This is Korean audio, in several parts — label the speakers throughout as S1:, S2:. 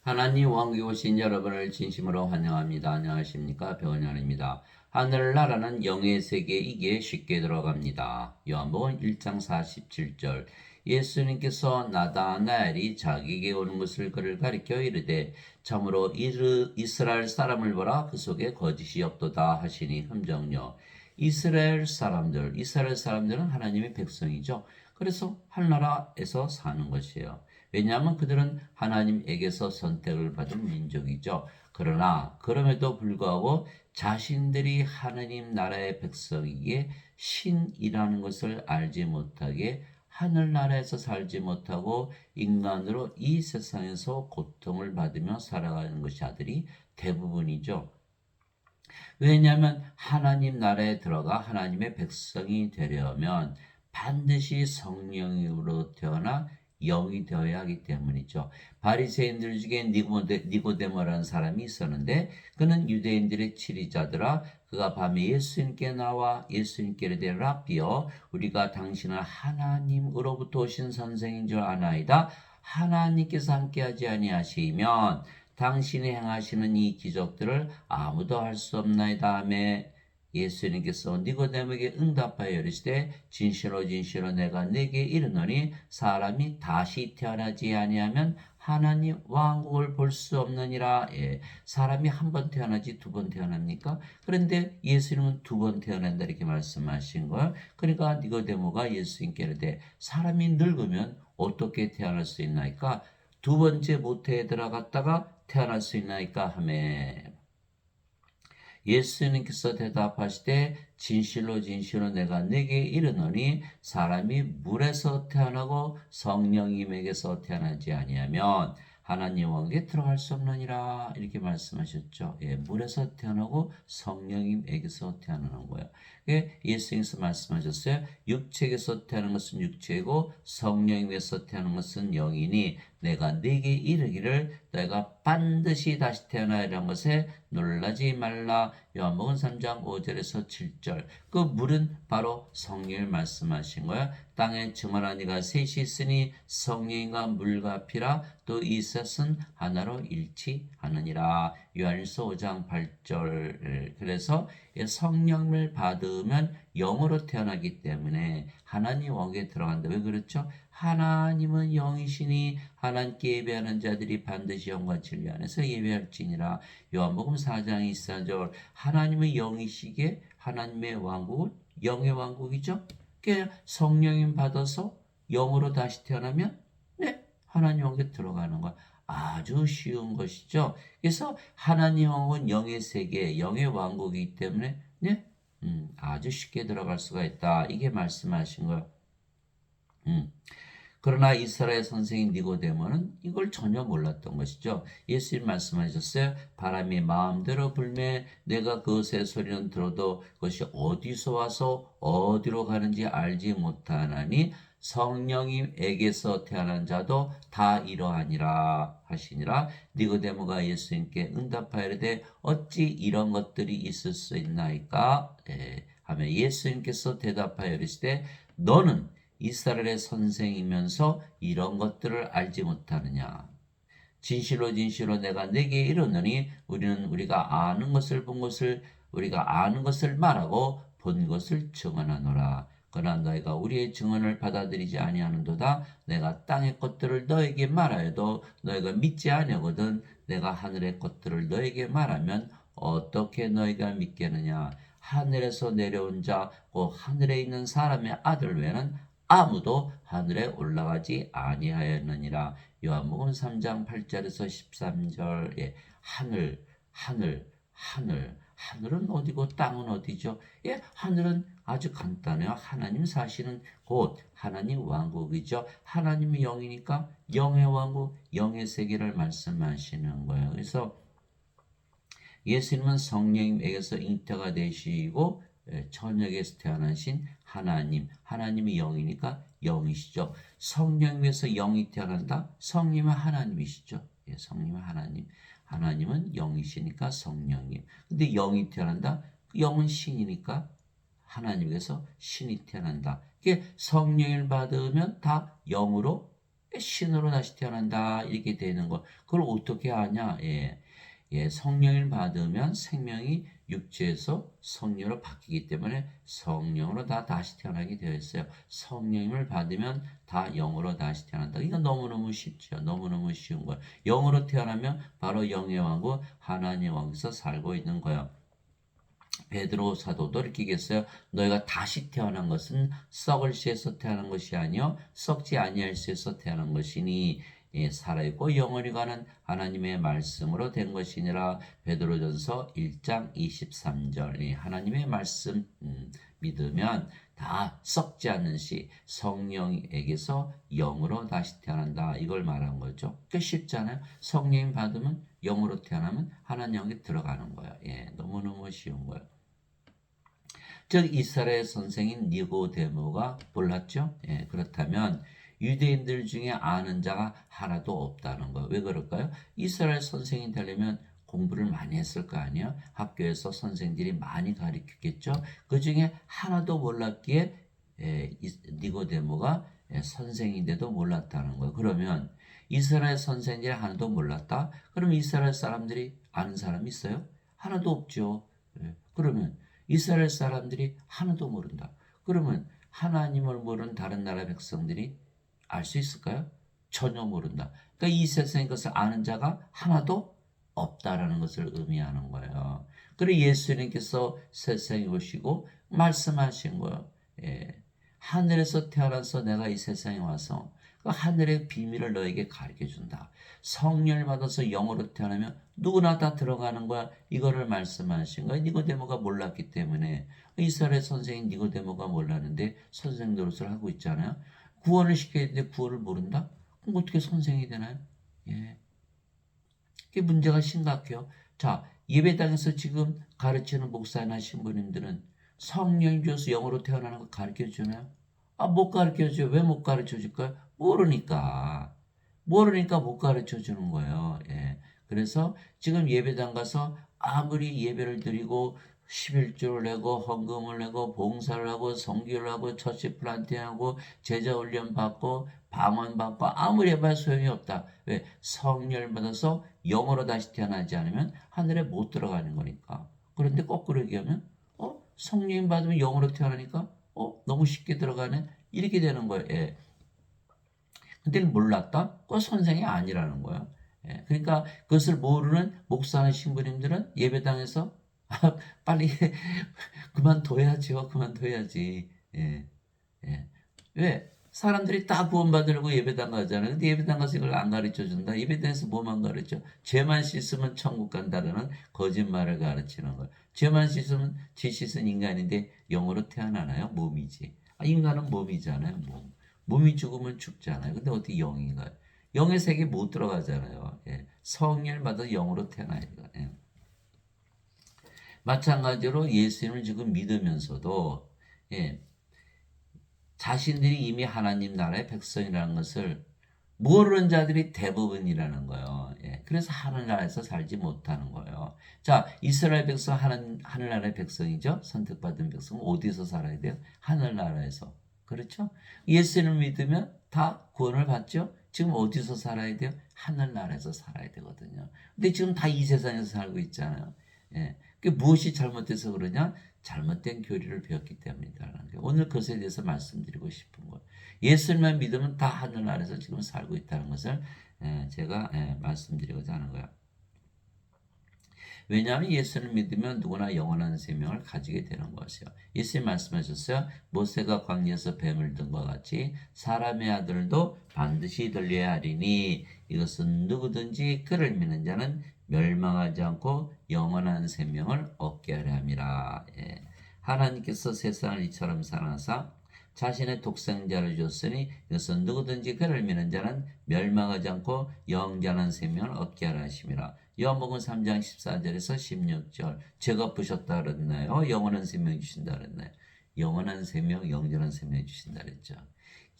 S1: 하나님 왕국에 오신 여러분을 진심으로 환영합니다. 안녕하십니까? 배원현입니다. 하늘나라는 영의 세계 이게 쉽게 들어갑니다. 요한복음 1장 47절 예수님께서 나다나엘이 자기에게 오는 것을 그를 가리켜 이르되 참으로 이스라엘 사람을 보라 그 속에 거짓이 없도다 하시니 함정요. 이스라엘 사람들은 하나님의 백성이죠. 그래서 하늘나라에서 사는 것이에요. 왜냐하면 그들은 하나님에게서 선택을 받은 민족이죠. 그러나 그럼에도 불구하고 자신들이 하나님 나라의 백성이기에 신이라는 것을 알지 못하게 하늘나라에서 살지 못하고 인간으로 이 세상에서 고통을 받으며 살아가는 것이 아들이 대부분이죠. 왜냐하면 하나님 나라에 들어가 하나님의 백성이 되려면 반드시 성령으로 태어나 영이 되어야 하기 때문이죠. 바리새인들 중에 니고데모라는 사람이 있었는데 그는 유대인들의 치리자더라. 그가 밤에 예수님께 나와 예수님께 이르되 랍비여 우리가 당신을 하나님으로부터 오신 선생인 줄 아나이다. 하나님께서 함께하지 아니하시면 당신이 행하시는 이 기적들을 아무도 할 수 없나이다 하매 예수님께서 니고데모에게 응답하여 이르시되 진실로 진실로 내가 네게 이르노니 사람이 다시 태어나지 아니하면 하나님 왕국을 볼 수 없느니라. 사람이 한 번 태어나지 두 번 태어납니까? 그런데 예수님은 두 번 태어난다 이렇게 말씀하신 거예요. 그러니까 니고데모가 예수님께 이르되 사람이 늙으면 어떻게 태어날 수 있나이까? 두 번째 모태에 들어갔다가 태어날 수 있나이까 하매 예수님께서 대답하시되 진실로 진실로 내가 네게 이르노니 사람이 물에서 태어나고 성령님에게서 태어나지 아니하면 하나님 왕국에 들어갈 수 없느니라 이렇게 말씀하셨죠. 물에서 태어나고 성령님에게서 태어나는 거예요. 예수님께서 말씀하셨어요. 육체에서 태어난 것은 육체이고 성령님에서 태어난 것은 영이니 내가 네게 이르기를 내가 반드시 다시 태어나리라는 것에 놀라지 말라. 요한복음 3장 5절에서 7절. 그 물은 바로 성령을 말씀하신 거예요. 땅에 증언한 이가 셋이 있으니 성령과 물과 피라 또 이셋은 하나로 일치하느니라. 요한일서 5장 8절. 그래서 성령을 받으면 영으로 태어나기 때문에 하나님 왕국에 들어간다. 왜 그렇죠? 하나님은 영이시니 하나님께 예배하는 자들이 반드시 영과 진리 안에서 예배할지니라. 요한복음 4장 24절. 하나님의 영이시기에 하나님의 왕국은 영의 왕국이죠. 성령님 받아서 영으로 다시 태어나면 하나님 왕국에 들어가는 거 아주 쉬운 것이죠. 그래서 하나님 왕국은 영의 세계, 영의 왕국이기 때문에 아주 쉽게 들어갈 수가 있다. 이게 말씀하신 거예요. 그러나 이스라엘 선생인 니고데모는 이걸 전혀 몰랐던 것이죠. 예수님 말씀하셨어요. 바람이 마음대로 불매 내가 그것의 소리는 들어도 그것이 어디서 와서 어디로 가는지 알지 못하나니 성령님에게서 태어난 자도 다 이러하니라 하시니라. 니고데모가 예수님께 응답하여 이르되 어찌 이런 것들이 있을 수 있나이까? 하며 예수님께서 대답하여 이르시되 너는 이스라엘의 선생이면서 이런 것들을 알지 못하느냐. 진실로 진실로 내가 네게 이르노니 우리가 아는 것을 본 것을 우리가 아는 것을 말하고 본 것을 증언하노라. 그러나 너희가 우리의 증언을 받아들이지 아니하는도다. 내가 땅의 것들을 너에게 말하여도 너희가 믿지 아니하거든. 내가 하늘의 것들을 너에게 말하면 어떻게 너희가 믿겠느냐. 하늘에서 내려온 자, 곧 하늘에 있는 사람의 아들 외에는 아무도 하늘에 올라가지 아니하였느니라. 요한복음 3장 8절에서 13절에 하늘은 어디고 땅은 어디죠? 하늘은 아주 간단해요. 하나님 사시는 곳, 하나님 왕국이죠. 하나님이 영이니까 영의 왕국, 영의 세계를 말씀하시는 거예요. 그래서 예수님은 성령님에게서 잉태가 되시고 천역에서 태어나신 하나님이 영이니까 영이시죠. 성령에서 영이 태어난다. 성령은 하나님이시죠. 성령은 하나님은 영이시니까 성령님. 근데 영이 태어난다. 영은 신이니까 하나님께서 신이 태어난다. 이게 성령을 받으면 다 영으로 신으로 다시 태어난다 이렇게 되는 거. 그걸 어떻게 하냐? 성령을 받으면 생명이 육체에서 성령으로 바뀌기 때문에 성령으로 다시 태어나게 되어 있어요. 성령을 받으면 다 영으로 다시 태어난다. 이거 너무너무 쉽죠. 너무너무 쉬운 거예요. 영으로 태어나면 바로 영의 왕국 하나님의 왕국에서 살고 있는 거예요. 베드로 사도도 이렇게 얘기했어요. 너희가 다시 태어난 것은 썩을 씨에서 태어난 것이 아니요 썩지 아니할 씨에서 태어난 것이니 살아있고 영원히 가는 하나님의 말씀으로 된 것이니라. 베드로전서 1장 23절. 하나님의 말씀 믿으면 다 썩지 않는 씨 성령에게서 영으로 다시 태어난다. 이걸 말한 거죠. 꽤 쉽잖아요. 성령 받으면 영으로 태어나면 하나님 영에 들어가는 거예요. 너무너무 쉬운 거예요. 즉 이스라엘 선생인 니고데모가 몰랐죠? 그렇다면 유대인들 중에 아는 자가 하나도 없다는 거예요. 왜 그럴까요? 이스라엘 선생이 되려면 공부를 많이 했을 거 아니에요? 학교에서 선생들이 많이 가르쳤겠죠? 그 중에 하나도 몰랐기에 니고데모가 선생인데도 몰랐다는 거예요. 그러면 이스라엘 선생들이 하나도 몰랐다? 그럼 이스라엘 사람들이 아는 사람이 있어요? 하나도 없죠. 그러면 이스라엘 사람들이 하나도 모른다. 그러면 하나님을 모르는 다른 나라 백성들이 알 수 있을까요? 전혀 모른다. 그러니까 이 세상의 것을 아는 자가 하나도 없다라는 것을 의미하는 거예요. 그리고 예수님께서 세상에 오시고 말씀하신 거예요. 하늘에서 태어나서 내가 이 세상에 와서 그 하늘의 비밀을 너에게 가르쳐 준다. 성령을 받아서 영으로 태어나면 누구나 다 들어가는 거야. 이거를 말씀하신 거야. 니고데모가 몰랐기 때문에 이스라엘 선생인 니고데모가 몰랐는데 선생 노릇을 하고 있잖아요. 구원을 시켜야 되는데 구원을 모른다? 그럼 어떻게 선생이 되나요? 그게 문제가 심각해요. 자, 예배당에서 지금 가르치는 목사나 신부님들은 성령이 줘서 영으로 태어나는 거 가르쳐 주나요? 못 가르쳐 줘요. 왜 못 가르쳐 줄까요? 모르니까. 모르니까 못 가르쳐 주는 거예요. 그래서 지금 예배당 가서 아무리 예배를 드리고 11조를 내고 헌금을 내고 봉사를 하고 성교를 하고 처치 플란팅하고 제자 훈련 받고 방언 받고 아무리 해봐야 소용이 없다. 왜? 성령을 받아서 영으로 다시 태어나지 않으면 하늘에 못 들어가는 거니까. 그런데 거꾸로 얘기하면 성령 받으면 영으로 태어나니까 너무 쉽게 들어가네. 이렇게 되는 거예요. 근데 몰랐다? 그거 선생이 아니라는 거예요. 그러니까 그것을 모르는 목사나 신부님들은 예배당에서 빨리 그만둬야죠. 그만둬야지. 왜? 사람들이 다 구원받으려고 예배당 가잖아요. 근데 예배당 가서 이걸 안 가르쳐 준다. 예배당에서 뭐만 가르쳐? 죄만 씻으면 천국 간다는 거짓말을 가르치는 거예요. 죄만 씻으면 죄 씻은 인간인데 영으로 태어나나요? 몸이지. 인간은 몸이잖아요. 몸이 죽으면 죽잖아요. 근데 어떻게 영인가요? 영의 세계 못 들어가잖아요. 성령을 받아 영으로 태어나야 돼요. 마찬가지로 예수님을 지금 믿으면서도 자신들이 이미 하나님 나라의 백성이라는 것을 모르는 자들이 대부분이라는 거예요. 그래서 하늘나라에서 살지 못하는 거예요. 자, 이스라엘 백성 하늘나라의 백성이죠. 선택받은 백성은 어디서 살아야 돼요? 하늘나라에서. 그렇죠? 예수님을 믿으면 다 구원을 받죠. 지금 어디서 살아야 돼요? 하늘나라에서 살아야 되거든요. 근데 지금 다 이 세상에서 살고 있잖아요. 그 무엇이 잘못돼서 그러냐? 잘못된 교리를 배웠기 때문이다라는 게 오늘 그것에 대해서 말씀드리고 싶은 거예요. 예수님만 믿으면 다 하늘나라에서 지금 살고 있다는 것을 제가 말씀드리고자 하는 거예요. 왜냐하면 예수를 믿으면 누구나 영원한 생명을 가지게 되는 것이요. 예수님 말씀하셨어요. 모세가 광야에서 뱀을 든 것 같이 사람의 아들도 반드시 들려야 하리니 이것은 누구든지 그를 믿는 자는 멸망하지 않고 영원한 생명을 얻게 하려 함이라. 하나님께서 세상을 이처럼 사랑하사 자신의 독생자를 줬으니 이것은 누구든지 그를 믿는 자는 멸망하지 않고 영원한 생명을 얻게 하려 하심이라. 요한복음 3장 14절에서 16절 제가 부셨다 그랬나요? 영원한 생명 주신다 그랬나요? 영원한 생명, 영원한 생명 주신다 그랬죠.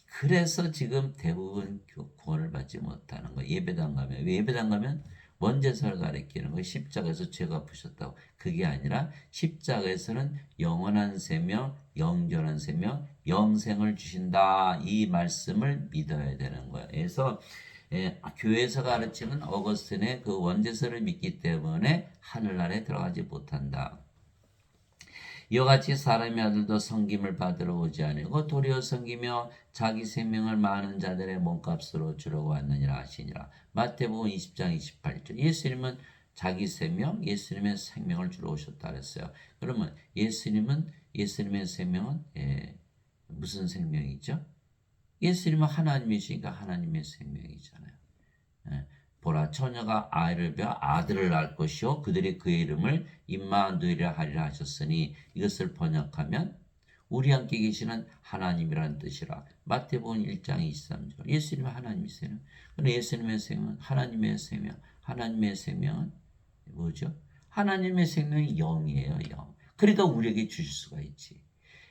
S1: 그래서 지금 대부분 구원을 받지 못하는 거예요. 예배당 가면. 왜 예배당 가면 원죄사를 가리키는 거예요. 십자가에서 죄가 푸셨다고. 그게 아니라 십자가에서는 영원한 생명, 영존한 생명, 영생을 주신다. 이 말씀을 믿어야 되는 거예요. 그래서 교회에서 가르치는 어거스틴의 그 원죄사를 믿기 때문에 하늘나라에 들어가지 못한다. 이와 같이 사람의 아들도 섬김을 받으러 오지 아니고 도리어 섬기며 자기 생명을 많은 자들의 몸값으로 주려고 왔느니라 하시니라. 마태복음 20장 28절. 예수님은 자기 생명, 예수님의 생명을 주러 오셨다 그랬어요. 그러면 예수님의 생명은 무슨 생명이죠? 예수님은 하나님이시니까 하나님의 생명이잖아요. 보라 처녀가 아이를 베어 아들을 낳을 것이요 그들이 그의 이름을 임마누엘이라 하리라 하셨으니 이것을 번역하면 우리 함께 계시는 하나님이라는 뜻이라. 마태복음 1장 23절. 예수님은 하나님이세요. 그런데 예수님의 생명은 하나님의 생명. 하나님의 생명은 뭐죠? 하나님의 생명이 영이에요. 영. 그러니까 우리에게 주실 수가 있지.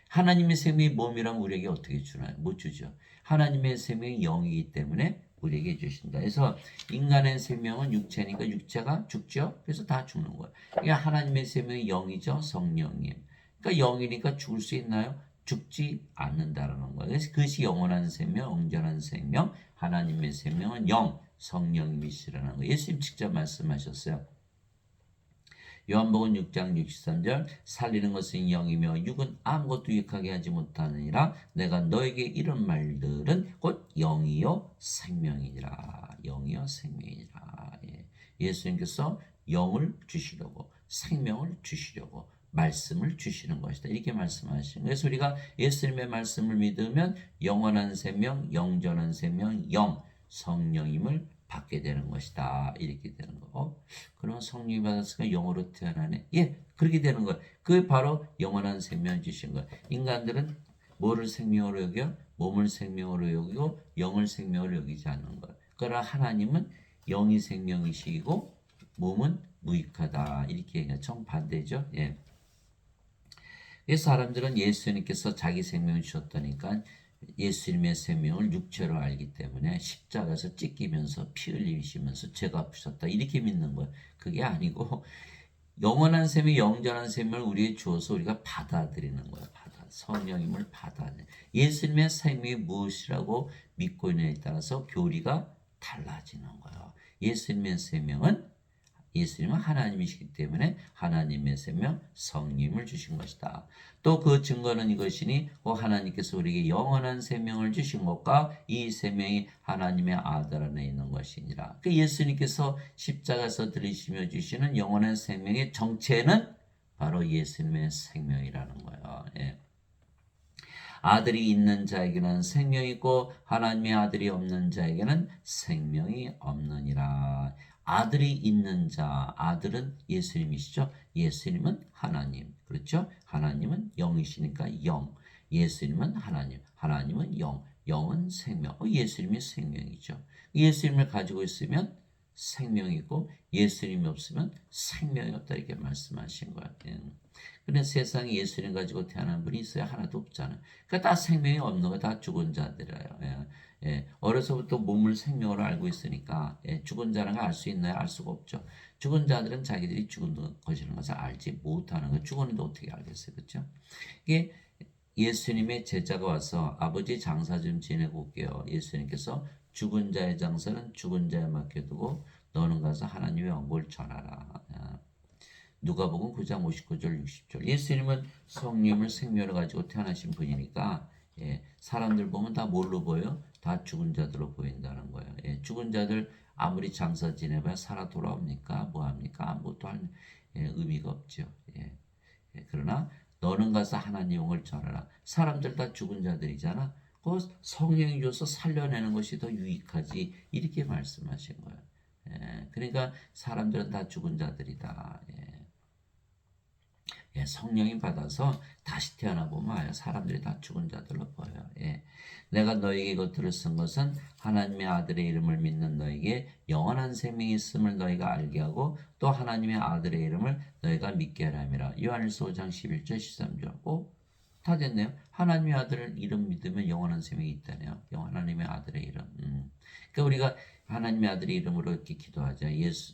S1: 하나님의 생명이 몸이라면 우리에게 어떻게 주나요? 못 주죠. 하나님의 생명이 영이기 때문에 우리에게 주신다. 그래서 인간의 생명은 육체니까 육체가 죽죠. 그래서 다 죽는 거예요. 그러니까 하나님의 생명이 영이죠. 성령님. 그러니까 영이니까 죽을 수 있나요? 죽지 않는다라는 거예요. 그래서 그것이 영원한 생명, 영전한 생명, 하나님의 생명은 영, 성령님이시라는 거예요. 예수님 직접 말씀하셨어요. 요한복음 6장 63절 살리는 것은 영이며 육은 아무것도 유익하게 하지 못하느니라. 내가 너에게 이런 말들은 곧 영이요 생명이니라. 영이요 생명이니라. 예수님께서 영을 주시려고 생명을 주시려고 말씀을 주시는 것이다. 이렇게 말씀하시는 거예요. 그래서 우리가 예수님의 말씀을 믿으면 영원한 생명, 영전한 생명, 영, 성령임을 받게 되는 것이다. 이렇게 되는 거. 그럼 성령이 받았으니까 영으로 태어나네. 예, 그렇게 되는 거예요. 그게 바로 영원한 생명 주신 거예요. 인간들은 뭐를 생명으로 여겨? 몸을 생명으로 여기고 영을 생명으로 여기지 않는 거예요. 그러나 하나님은 영이 생명이시고 몸은 무익하다. 이렇게 얘기해요. 정반대죠. 예. 그래서 사람들은 예수님께서 자기 생명을 주셨다니까 예수님의 생명을 육체로 알기 때문에 십자가에서 찢기면서 피 흘리시면서 죄가 아프셨다 이렇게 믿는 거예요. 그게 아니고 영원한 생명, 영전한 생명을 우리에게 주어서 우리가 받아들이는 거예요. 성령님을 받아들이는 예수님의 생명이 무엇이라고 믿고 있느냐에 따라서 교리가 달라지는 거예요. 예수님은 하나님이시기 때문에 하나님의 생명 성령을 주신 것이다. 또 그 증거는 이것이니 하나님께서 우리에게 영원한 생명을 주신 것과 이 생명이 하나님의 아들 안에 있는 것이니라. 그 예수님께서 십자가에서 들이시며 주시는 영원한 생명의 정체는 바로 예수님의 생명이라는 거예요. 예. 아들이 있는 자에게는 생명이 있고 하나님의 아들이 없는 자에게는 생명이 없느니라. 아들이 있는 자, 아들은 예수님이시죠. 예수님은 하나님, 그렇죠? 하나님은 영이시니까 영. 예수님은 하나님, 하나님은 영, 영은 생명. 예수님이 생명이죠. 예수님을 가지고 있으면 생명이고 예수님이 없으면 생명이 없다 이렇게 말씀하신 거예요. 근데 세상에 예수님 가지고 태어난 분이 있어야 하나도 없잖아요. 그러니까 다 생명이 없는 거 다 죽은 자들이에요. 어려서부터 몸을 생명으로 알고 있으니까 죽은 자라는 걸 알 수 있나요? 알 수가 없죠. 죽은 자들은 자기들이 죽은 것이라는 것을 알지 못하는 거. 죽었는데 어떻게 알겠어요, 그렇죠? 이게 예수님의 제자가 와서 아버지 장사 좀 지내고 올게요. 예수님께서 죽은 자의 장사는 죽은 자에 맡겨두고 너는 가서 하나님의 왕국을 전하라. 누가복음 9장 59절 60절. 예수님은 성령을 생명을 가지고 태어나신 분이니까 사람들 보면 다 뭘로 보여? 다 죽은 자들로 보인다는 거예요. 죽은 자들 아무리 장사 지내봐야 살아 돌아옵니까? 뭐합니까? 아무것도 할 의미가 없죠. 그러나 너는 가서 하나님 영을 전하라. 사람들 다 죽은 자들이잖아. 그 성령이 줘서 살려내는 것이 더 유익하지. 이렇게 말씀하신 거예요. 그러니까 사람들은 다 죽은 자들이다. 성령이 받아서 다시 태어나 보면 사람들이 다 죽은 자들로 보여요. 내가 너에게 이것들을 쓴 것은 하나님의 아들의 이름을 믿는 너에게 영원한 생명이 있음을 너희가 알게 하고 또 하나님의 아들의 이름을 너희가 믿게 하람이라. 요한일서 5장 11절 13절. 다 됐네요. 하나님의 아들을 이름 믿으면 영원한 생명이 있다네요. 하나님의 아들의 이름. 그러니까 우리가 하나님의 아들의 이름으로 이렇게 기도하자.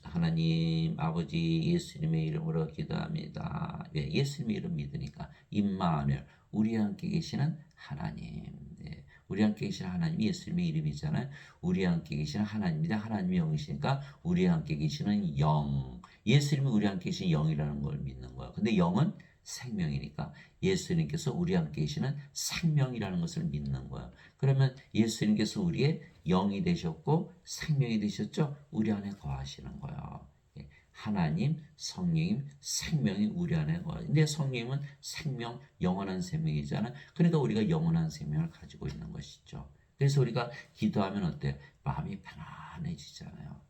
S1: 하나님 아버지 예수님의 이름으로 기도합니다. 예, 예수님의 이름 믿으니까 임마누엘, 우리 함께 계시는 하나님. 예, 우리 함께 계시는 하나님이 예수님의 이름이잖아요. 우리 함께 계시는 하나님이다. 하나님이 영이시니까 우리 함께 계시는 영. 예수님이 우리 함께 계신 영이라는 걸 믿는 거야. 근데 영은 생명이니까 예수님께서 우리 함께 계시는 생명이라는 것을 믿는 거야. 그러면 예수님께서 우리의 영이 되셨고 생명이 되셨죠? 우리 안에 거하시는 거야. 하나님, 성령님, 생명이 우리 안에 거하죠. 근데 성령님은 생명, 영원한 생명이잖아. 그러니까 우리가 영원한 생명을 가지고 있는 것이죠. 그래서 우리가 기도하면 어때요? 마음이 편안해지잖아요.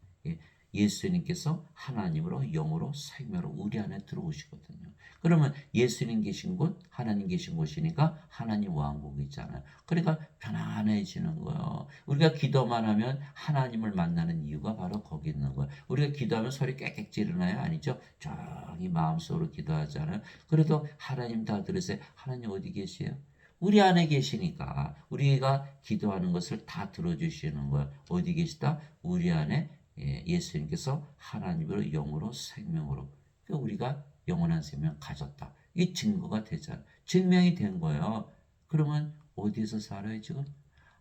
S1: 예수님께서 하나님으로 영으로 생명으로 우리 안에 들어오시거든요. 그러면 예수님 계신 곳, 하나님 계신 곳이니까 하나님 왕국이 있잖아요. 그러니까 편안해지는 거예요. 우리가 기도만 하면 하나님을 만나는 이유가 바로 거기 있는 거예요. 우리가 기도하면 소리 깨끗 지르나요? 아니죠. 조용히 마음속으로 기도하잖아요. 그래도 하나님 다 들으세요. 하나님 어디 계세요? 우리 안에 계시니까 우리가 기도하는 것을 다 들어주시는 거예요. 어디 계시다? 우리 안에 예수님께서 하나님으로 영으로 생명으로 우리가 영원한 생명 가졌다. 이게 증거가 되잖아요. 증명이 된 거예요. 그러면 어디에서 살아요 지금?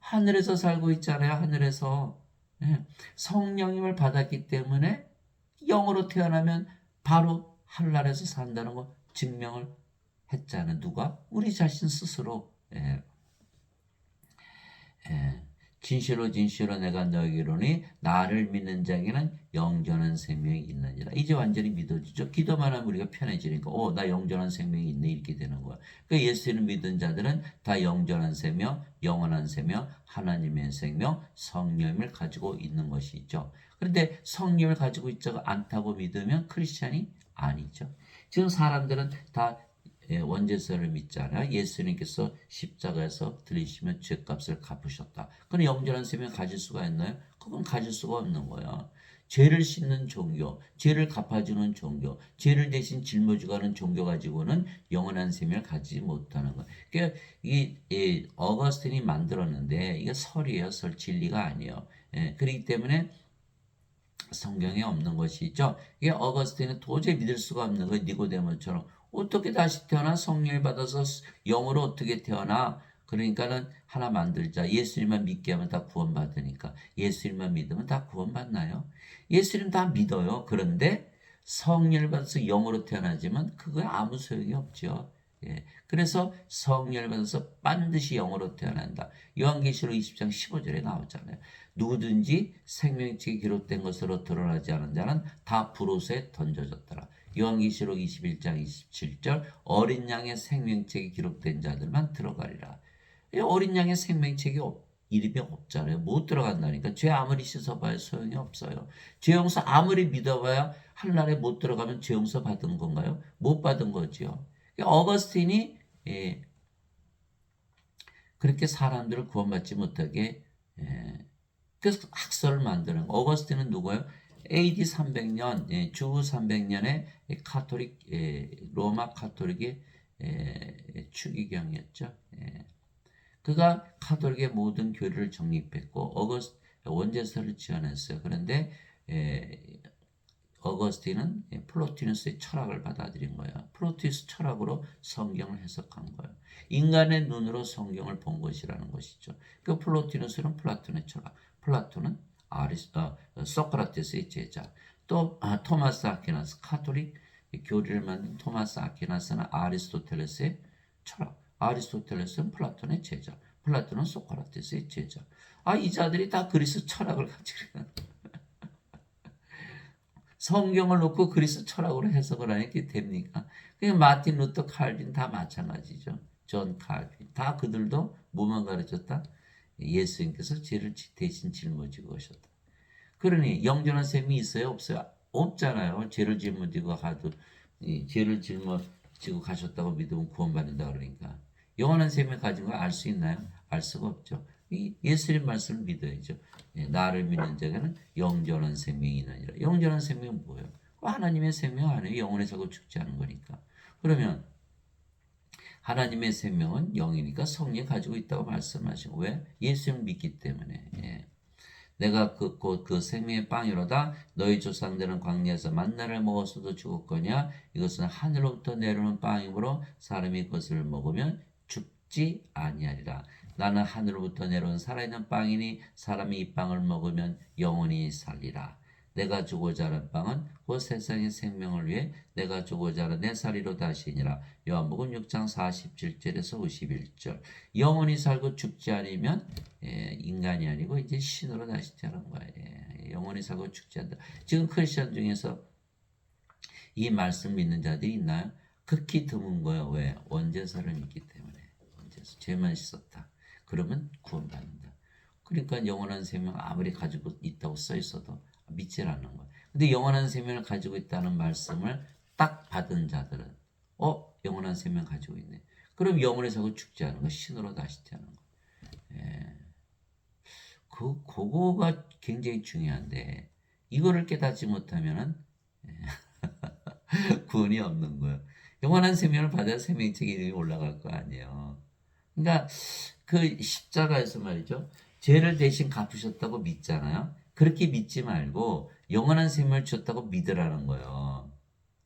S1: 하늘에서 살고 있잖아요. 하늘에서. 성령님을 받았기 때문에 영으로 태어나면 바로 하늘나라에서 산다는 거 증명을 했잖아요. 누가? 우리 자신 스스로. 진실로 진실로 내가 너에게 이르노니 나를 믿는 자에게는 영전한 생명이 있느니라. 이제 완전히 믿어지죠. 기도만 하면 우리가 편해지니까 나 영전한 생명이 있네 이렇게 되는 거야. 그러니까 예수를 믿은 자들은 다 영전한 생명, 영원한 생명, 하나님의 생명, 성령을 가지고 있는 것이죠. 그런데 성령을 가지고 있지 않다고 믿으면 크리스찬이 아니죠. 지금 사람들은 다 원죄서를 믿잖아요. 예수님께서 십자가에서 들리시면 죄값을 갚으셨다. 그럼 영전한 생명 가질 수가 있나요? 그건 가질 수가 없는 거야. 죄를 씻는 종교, 죄를 갚아주는 종교, 죄를 대신 짊어지고 종교 가지고는 영원한 생명을 가지지 못하는 거야. 그러니까 이 어거스틴이 만들었는데 이게 설이에요. 설 진리가 아니에요. 그렇기 때문에 성경에 없는 것이죠. 이게 어거스틴은 도저히 믿을 수가 없는 거예요. 니고데모처럼. 어떻게 다시 태어나? 성령을 받아서 영으로 어떻게 태어나? 그러니까는 하나 만들자. 예수님만 믿게 하면 다 구원받으니까. 예수님만 믿으면 다 구원받나요? 예수님 다 믿어요. 그런데 성령을 받아서 영으로 태어나지만 그거에 아무 소용이 없죠. 그래서 성령을 받아서 반드시 영으로 태어난다. 요한계시록 20장 15절에 나오잖아요. 누구든지 생명책에 기록된 것으로 드러나지 않은 자는 다 불옷에 던져졌더라. 요한계시록 21장 27절 어린 양의 생명책에 기록된 자들만 들어가리라. 어린 양의 생명책이 이름이 없잖아요. 못 들어간다니까. 죄 아무리 씻어봐야 소용이 없어요. 죄 용서 아무리 믿어봐야 하늘나라에 못 들어가면 죄 용서 받은 건가요? 못 받은 거죠. 어거스틴이 그렇게 사람들을 구원받지 못하게 그래서 학설을 만드는 어거스틴은 누구예요? AD 300년 주후 300년에 카톨릭 로마 카톨릭의 추기경이었죠. 그가 카톨릭의 모든 교리를 정립했고 원죄서를 지어냈어요. 그런데 어거스틴은 플로티누스의 철학을 받아들인 거예요. 플로티누스 철학으로 성경을 해석한 거예요. 인간의 눈으로 성경을 본 것이라는 것이죠. 그 플로티누스는 플라톤의 철학, 플라톤은 소크라테스의 제자, 또 토마스 아퀴나스, 카톨릭 교리를 만든 토마스 아퀴나스는 아리스토텔레스의 철학, 아리스토텔레스는 플라톤의 제자, 플라톤은 소크라테스의 제자. 이 자들이 다 그리스 철학을 가지고 있는 성경을 놓고 그리스 철학으로 해석을 하니까 됩니까? 그냥 마틴 루터 칼빈 다 마찬가지죠. 존 칼빈 다 그들도 뭐만 가르쳤다? 예수님께서 죄를 대신 짊어지고 오셨다. 그러니 영전한 셈이 있어요? 없어요? 없잖아요. 죄를 짊어지고 가도 죄를 짊어지고 가셨다고 믿으면 구원받는다 그러니까 영원한 셈을 가진 걸 알 수 있나요? 알 수가 없죠. 예수님 말씀을 믿어야죠. 나를 믿는 자에게는 영전한 생명이 있느니라. 영전한 생명은 뭐예요? 하나님의 생명 아니에요. 영원에 살고 죽지 않은 거니까. 그러면 하나님의 생명은 영이니까 성령 가지고 있다고 말씀하시고 왜? 예수님을 믿기 때문에. 내가 곧 그 생명의 빵이로다. 너희 조상들은 광야에서 만나를 먹었어도 죽었거냐. 이것은 하늘로부터 내려오는 빵이므로 사람이 그것을 먹으면 죽지 아니하리라. 나는 하늘로부터 내려온 살아있는 빵이니 사람이 이 빵을 먹으면 영원히 살리라. 내가 주고자 하는 빵은 곧 세상의 생명을 위해 내가 주고자 하는 내 살이로 다시니라. 요한복음 6장 47절에서 51절. 영원히 살고 죽지 않으면 인간이 아니고 이제 신으로 다시 태어난 거예요. 영원히 살고 죽지 않다. 지금 크리스천 중에서 이 말씀 믿는 자들이 있나요? 극히 드문 거예요. 왜? 원죄사를 믿기 때문에. 원죄사. 죄만 씻었다. 그러면 구원받는다. 그러니까 영원한 생명 아무리 가지고 있다고 써 있어도 믿질 않는 거예요. 근데 영원한 생명을 가지고 있다는 말씀을 딱 받은 자들은 영원한 생명 가지고 있네. 그럼 영원히 살고 죽지 않은 거, 신으로 다시 태어나는 거. 예. 그거가 굉장히 중요한데 이거를 깨닫지 못하면은 구원이 없는 거예요. 영원한 생명을 받아야 생명책 이름이 올라갈 거 아니에요. 그러니까 그 십자가에서 말이죠. 죄를 대신 갚으셨다고 믿잖아요. 그렇게 믿지 말고 영원한 생명을 주셨다고 믿으라는 거예요.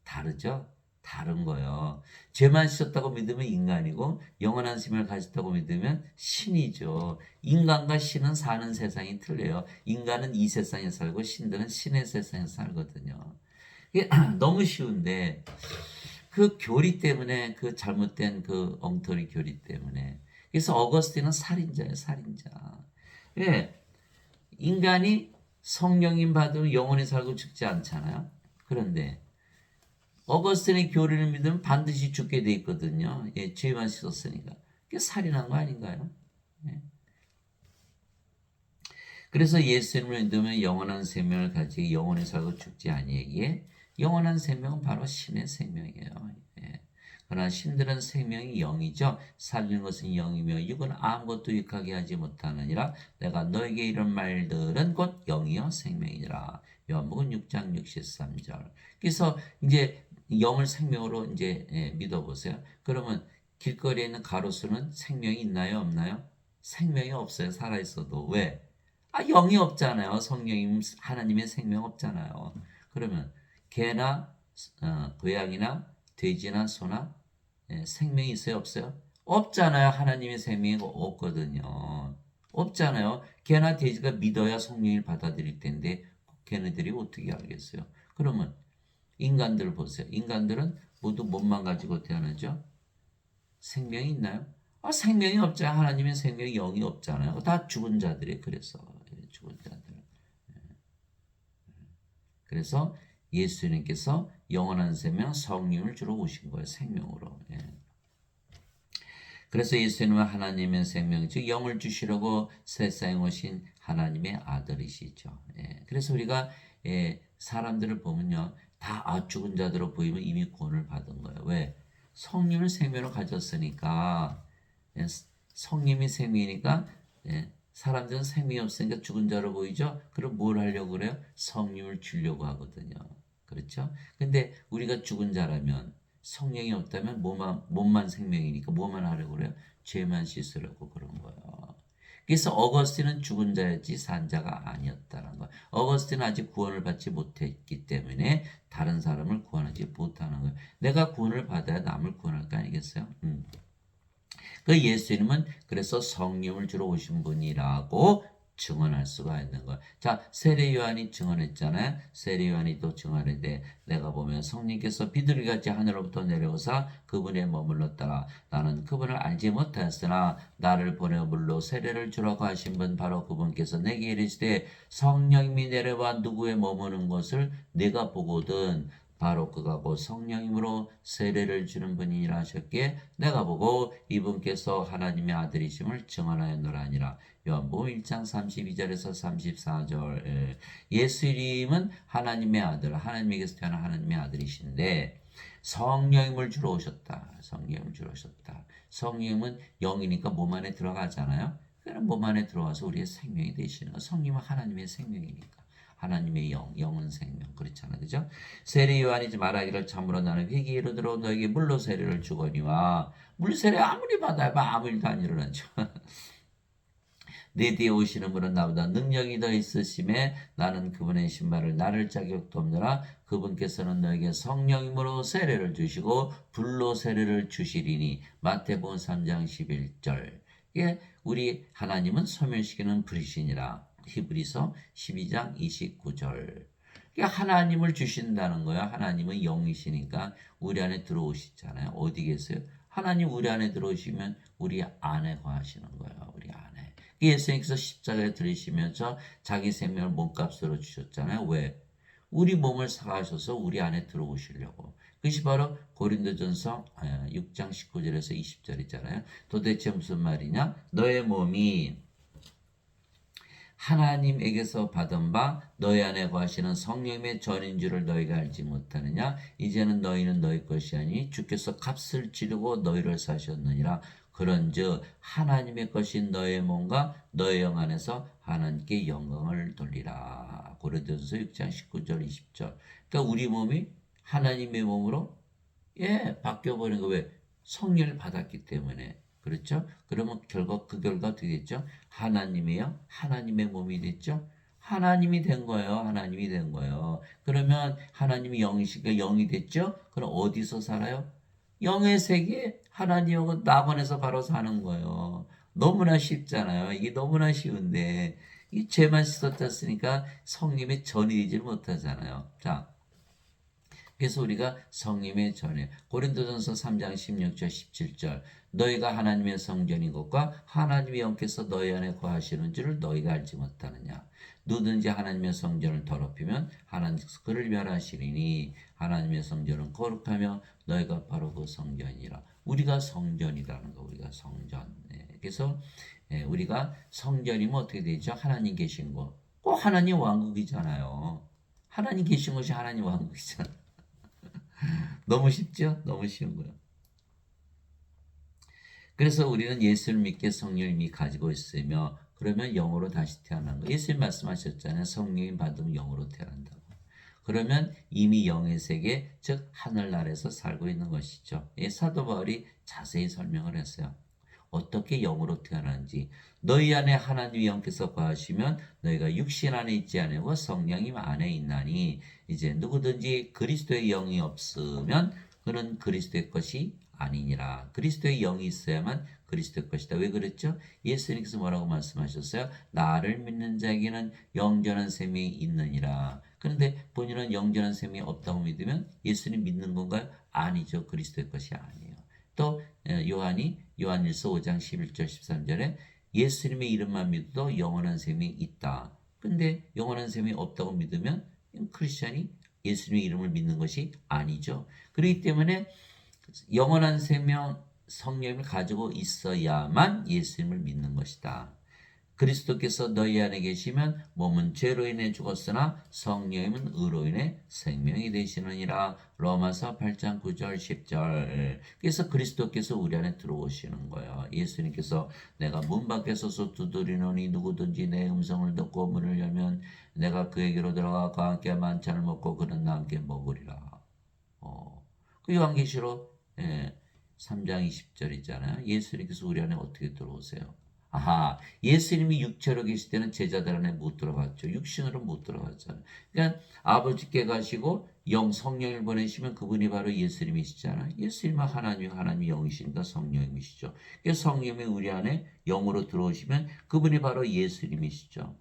S1: 다르죠? 다른 거예요. 죄만 씻었다고 믿으면 인간이고 영원한 생명을 가졌다고 믿으면 신이죠. 인간과 신은 사는 세상이 틀려요. 인간은 이 세상에 살고 신들은 신의 세상에 살거든요. 이게 너무 쉬운데 그 교리 때문에 그 잘못된 그 엉터리 교리 때문에 그래서 어거스틴은 살인자예요. 살인자. 예, 인간이 성령님 받으면 영원히 살고 죽지 않잖아요. 그런데 어거스틴의 교리를 믿으면 반드시 죽게 돼 있거든요. 예, 죄만 씻었으니까. 그게 살인한 거 아닌가요? 예. 그래서 예수님을 믿으면 영원한 생명을 가지고 영원히 살고 죽지 아니하기에 영원한 생명은 바로 신의 생명이에요. 예. 그러나 신들은 생명이 영이죠. 살리는 것은 영이며 육은 아무것도 유익하게 하지 못하느니라. 내가 너에게 이런 말들은 곧 영이요 생명이니라. 요한복음 6장 63절. 그래서 이제 영을 생명으로 이제 믿어보세요. 그러면 길거리에 있는 가로수는 생명이 있나요, 없나요? 생명이 없어요. 살아 있어도. 왜? 영이 없잖아요. 성령님 하나님의 생명 없잖아요. 그러면 개나 고양이나 돼지나 소나 생명이 있어요, 없어요? 없잖아요. 하나님의 생명이 없거든요. 없잖아요. 개나 돼지가 믿어야 성령을 받아들일 텐데 걔네들이 어떻게 알겠어요? 그러면 인간들 보세요. 인간들은 모두 몸만 가지고 태어나죠. 생명이 있나요? 생명이 없잖아요. 하나님의 생명이 영이 없잖아요. 다 죽은 자들이 그래서 죽은 자들. 그래서 예수님께서 영원한 생명 성령을 주러 오신 거예요. 생명으로. 그래서 예수님은 하나님의 생명, 즉 영을 주시려고 세상에 오신 하나님의 아들이시죠. 그래서 우리가 사람들을 보면요. 다 죽은 자들로 보이면 이미 구원을 받은 거예요. 왜? 성령을 생명으로 가졌으니까 성령이 생명이니까 사람들은 생명이 없으니까 죽은 자로 보이죠? 그럼 뭘 하려고 그래요? 성령을 주려고 하거든요. 그렇죠? 근데 우리가 죽은 자라면 성령이 없다면 몸만 생명이니까 뭐만 하려고 그래요? 죄만 씻으려고 그런 거예요. 그래서 어거스틴은 죽은 자였지 산 자가 아니었다는 거예요. 어거스틴은 아직 구원을 받지 못했기 때문에 다른 사람을 구원하지 못하는 거예요. 내가 구원을 받아야 남을 구원할 거 아니겠어요? 그 예수님은 그래서 성령을 주러 오신 분이라고 증언할 수가 있는 거예요. 자, 세례 요한이 증언했잖아요. 세례 요한이 또 증언했는데 내가 보면 성령께서 비둘기같이 하늘로부터 내려오사 그분에 머물렀더라. 나는 그분을 알지 못하였으나 나를 보내 물로 세례를 주라고 하신 분 바로 그분께서 내게 이르시되 성령님이 내려와 누구에 머무는 것을 내가 보거든 바로 그가 곧 성령님으로 세례를 주는 분이라 하셨기에 내가 보고 이분께서 하나님의 아들이심을 증언하였노라니라. 요한복음 1장 32절에서 34절. 예수님은 하나님의 아들, 하나님에게서 태어난 하나님의 아들이신데 성령님을 주러 오셨다. 성령님을 주러 오셨다. 성령님은 영이니까 몸 안에 들어가잖아요. 그럼 몸 안에 들어와서 우리의 생명이 되시는 거. 성령님은 하나님의 생명이니까. 하나님의 영은 생명. 그렇잖아요. 그죠? 세례 요한이 말하기를 참으로 나는 회개에 이르도록 너에게 물로 세례를 주거니와 물 세례 아무리 받아야 아무 일도 안 일어나죠. 내 뒤에 오시는 분은 나보다 능력이 더 있으심에 나는 그분의 신발을 나를 자격도 없느라. 그분께서는 너에게 성령님으로 세례를 주시고 불로 세례를 주시리니. 마태복음 3장 11절. 예, 우리 하나님은 소멸시키는 불이시니라. 히브리서 12장 29절. 그러니까 하나님을 주신다는 거야. 하나님은 영이시니까 우리 안에 들어오시잖아요. 어디 계세요? 하나님 우리 안에 들어오시면 우리 안에 거하시는 거예요. 우리 안에. 예수님께서 십자가에 들으시면서 자기 생명을 몸값으로 주셨잖아요. 왜? 우리 몸을 사가셔서 우리 안에 들어오시려고. 그것이 바로 고린도전서 6장 19절에서 20절이잖아요. 도대체 무슨 말이냐? 너의 몸이 하나님에게서 받은 바 너희 안에 거하시는 성령의 전인 줄을 너희가 알지 못하느냐? 이제는 너희는 너희 것이 아니 주께서 값을 치르고 너희를 사셨느니라. 그런즉 하나님의 것인 너의 몸과 너의 영 안에서 하나님께 영광을 돌리라. 고린도전서 6장 19절 20절. 그러니까 우리 몸이 하나님의 몸으로 바뀌어버린 거 왜? 성령을 받았기 때문에. 그렇죠? 그러면 그 결과 어떻게 됐죠? 하나님이요? 하나님의 몸이 됐죠? 하나님이 된 거예요. 하나님이 된 거예요. 그러면 하나님이 영이시니까 영이 됐죠? 그럼 어디서 살아요? 영의 세계 하나님하고 낙원에서 바로 사는 거예요. 너무나 쉽잖아요. 이게 너무나 쉬운데 이 죄만 씻었다 쓰니까 성님의 전이 되지를 못하잖아요. 자, 그래서 우리가 성님의 전에 고린도전서 3장 16절 17절 너희가 하나님의 성전인 것과 하나님의 영께서 너희 안에 거하시는 줄을 너희가 알지 못하느냐. 누든지 하나님의 성전을 더럽히면 하나님께서 그를 멸하시리니 하나님의 성전은 거룩하며 너희가 바로 그 성전이라. 우리가 성전이라는 거. 우리가 성전. 그래서 우리가 성전이면 어떻게 되죠? 하나님 계신 거. 꼭 하나님 왕국이잖아요. 하나님 계신 것이 하나님 왕국이잖아요. 너무 쉽죠? 너무 쉬운 거예요. 그래서 우리는 예수를 믿게 성령을 이미 가지고 있으며 그러면 영으로 다시 태어난 거예요. 예수님 말씀하셨잖아요. 성령이 받으면 영으로 태어난다고. 그러면 이미 영의 세계, 즉 하늘나라에서 살고 있는 것이죠. 사도 바울이 자세히 설명을 했어요. 어떻게 영으로 태어난지. 너희 안에 하나님의 영께서 거하시면 너희가 육신 안에 있지 아니하고 성령님 안에 있나니. 이제 누구든지 그리스도의 영이 없으면 그는 그리스도의 것이 아니니라. 그리스도의 영이 있어야만 그리스도의 것이다. 왜 그랬죠? 예수님께서 뭐라고 말씀하셨어요? 나를 믿는 자에게는 영전한 셈이 있느니라. 그런데 본인은 영전한 셈이 없다고 믿으면 예수님 믿는 건가요? 아니죠. 그리스도의 것이 아니에요. 또 요한일서 5장 11절 13절에 예수님의 이름만 믿어도 영원한 셈이 있다. 근데 영원한 셈이 없다고 믿으면 크리스찬이 예수님의 이름을 믿는 것이 아니죠. 그렇기 때문에 영원한 생명 성령을 가지고 있어야만 예수님을 믿는 것이다. 그리스도께서 너희 안에 계시면 몸은 죄로 인해 죽었으나 성령님은 의로 인해 생명이 되시느니라. 로마서 8장 9절 10절. 그래서 그리스도께서 우리 안에 들어오시는 거예요. 예수님께서 내가 문 밖에 서서 두드리노니 누구든지 내 음성을 듣고 문을 열면 내가 그에게로 들어가 그와 함께 만찬을 먹고 그는 나와 함께 먹으리라. 그 요한계시록 3장 20절 있잖아요. 예수님께서 우리 안에 어떻게 들어오세요? 아하, 예수님이 육체로 계실 때는 제자들 안에 못 들어갔죠. 육신으로 못 들어갔잖아요. 그러니까 아버지께 가시고 성령을 보내시면 그분이 바로 예수님이시잖아요. 예수님은 하나님이 영이시니까 성령이시죠. 그래서 성령이 우리 안에 영으로 들어오시면 그분이 바로 예수님이시죠.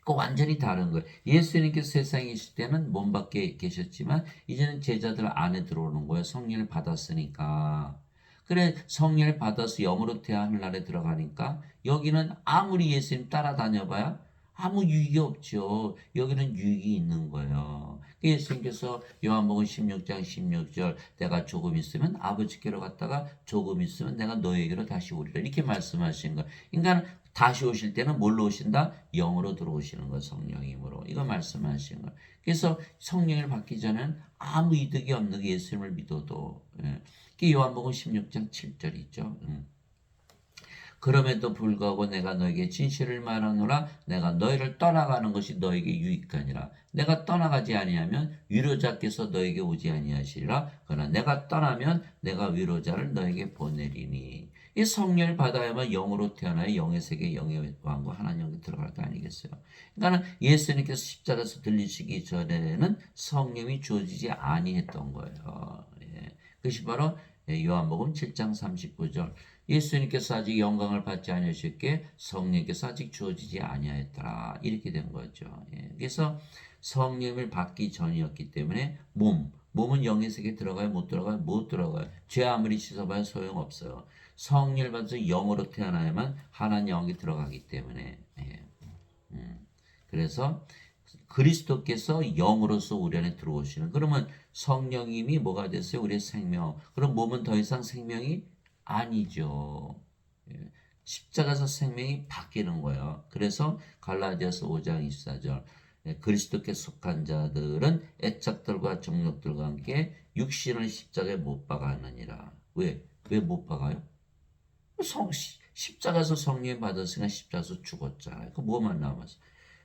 S1: 그 완전히 다른 거예요. 예수님께서 세상에 계실 때는 몸 밖에 계셨지만 이제는 제자들 안에 들어오는 거예요. 성령을 받았으니까. 그래 성령을 받아서 영으로 태어 하늘나라에 들어가니까 여기는 아무리 예수님 따라다녀봐야 아무 유익이 없죠. 여기는 유익이 있는 거예요. 예수님께서 요한복음 16장 16절 내가 조금 있으면 아버지께로 갔다가 조금 있으면 내가 너에게로 다시 오리라 이렇게 말씀하신 거예요. 그러니까 다시 오실 때는 뭘로 오신다? 영으로 들어오시는 거 성령님으로. 이거 말씀하신 거예요. 그래서 성령을 받기 전에는 아무 이득이 없는 게 예수님을 믿어도. 요한복음 16장 7절 있죠. 그럼에도 불구하고 내가 너에게 진실을 말하노라. 내가 너희를 떠나가는 것이 너에게 유익하니라. 내가 떠나가지 아니하면 위로자께서 너에게 오지 아니하시리라. 그러나 내가 떠나면 내가 위로자를 너에게 보내리니. 이 성령을 받아야만 영으로 태어나야 영의 세계, 영의 왕국 하나님 영에 들어갈 거 아니겠어요? 그러니까 예수님께서 십자가에서 들리시기 전에는 성령이 주어지지 아니했던 거예요. 예. 그것이 바로 요한복음 7장 39절. 예수님께서 아직 영광을 받지 아니하셨기에 성령께서 아직 주어지지 아니하였더라. 이렇게 된 거죠. 예. 그래서 성령을 받기 전이었기 때문에 몸은 영의 세계에 들어가요? 못 들어가요? 못 들어가요. 죄 아무리 씻어봐야 소용없어요. 성령을 받아서 영으로 태어나야만 하나님 영이 들어가기 때문에. 예. 그래서 그리스도께서 영으로서 우리 안에 들어오시는, 그러면 성령님이 뭐가 됐어요? 우리의 생명. 그럼 몸은 더 이상 생명이 아니죠. 예. 십자가에서 생명이 바뀌는 거예요. 그래서 갈라디아서 5장 24절 그리스도께 속한 자들은 애착들과 정욕들과 함께 육신을 십자가에 못 박았느니라. 왜? 왜 못 박아요? 십자가에서 성령 받았으니까 십자가에서 죽었잖아요. 그 뭐만 남았어?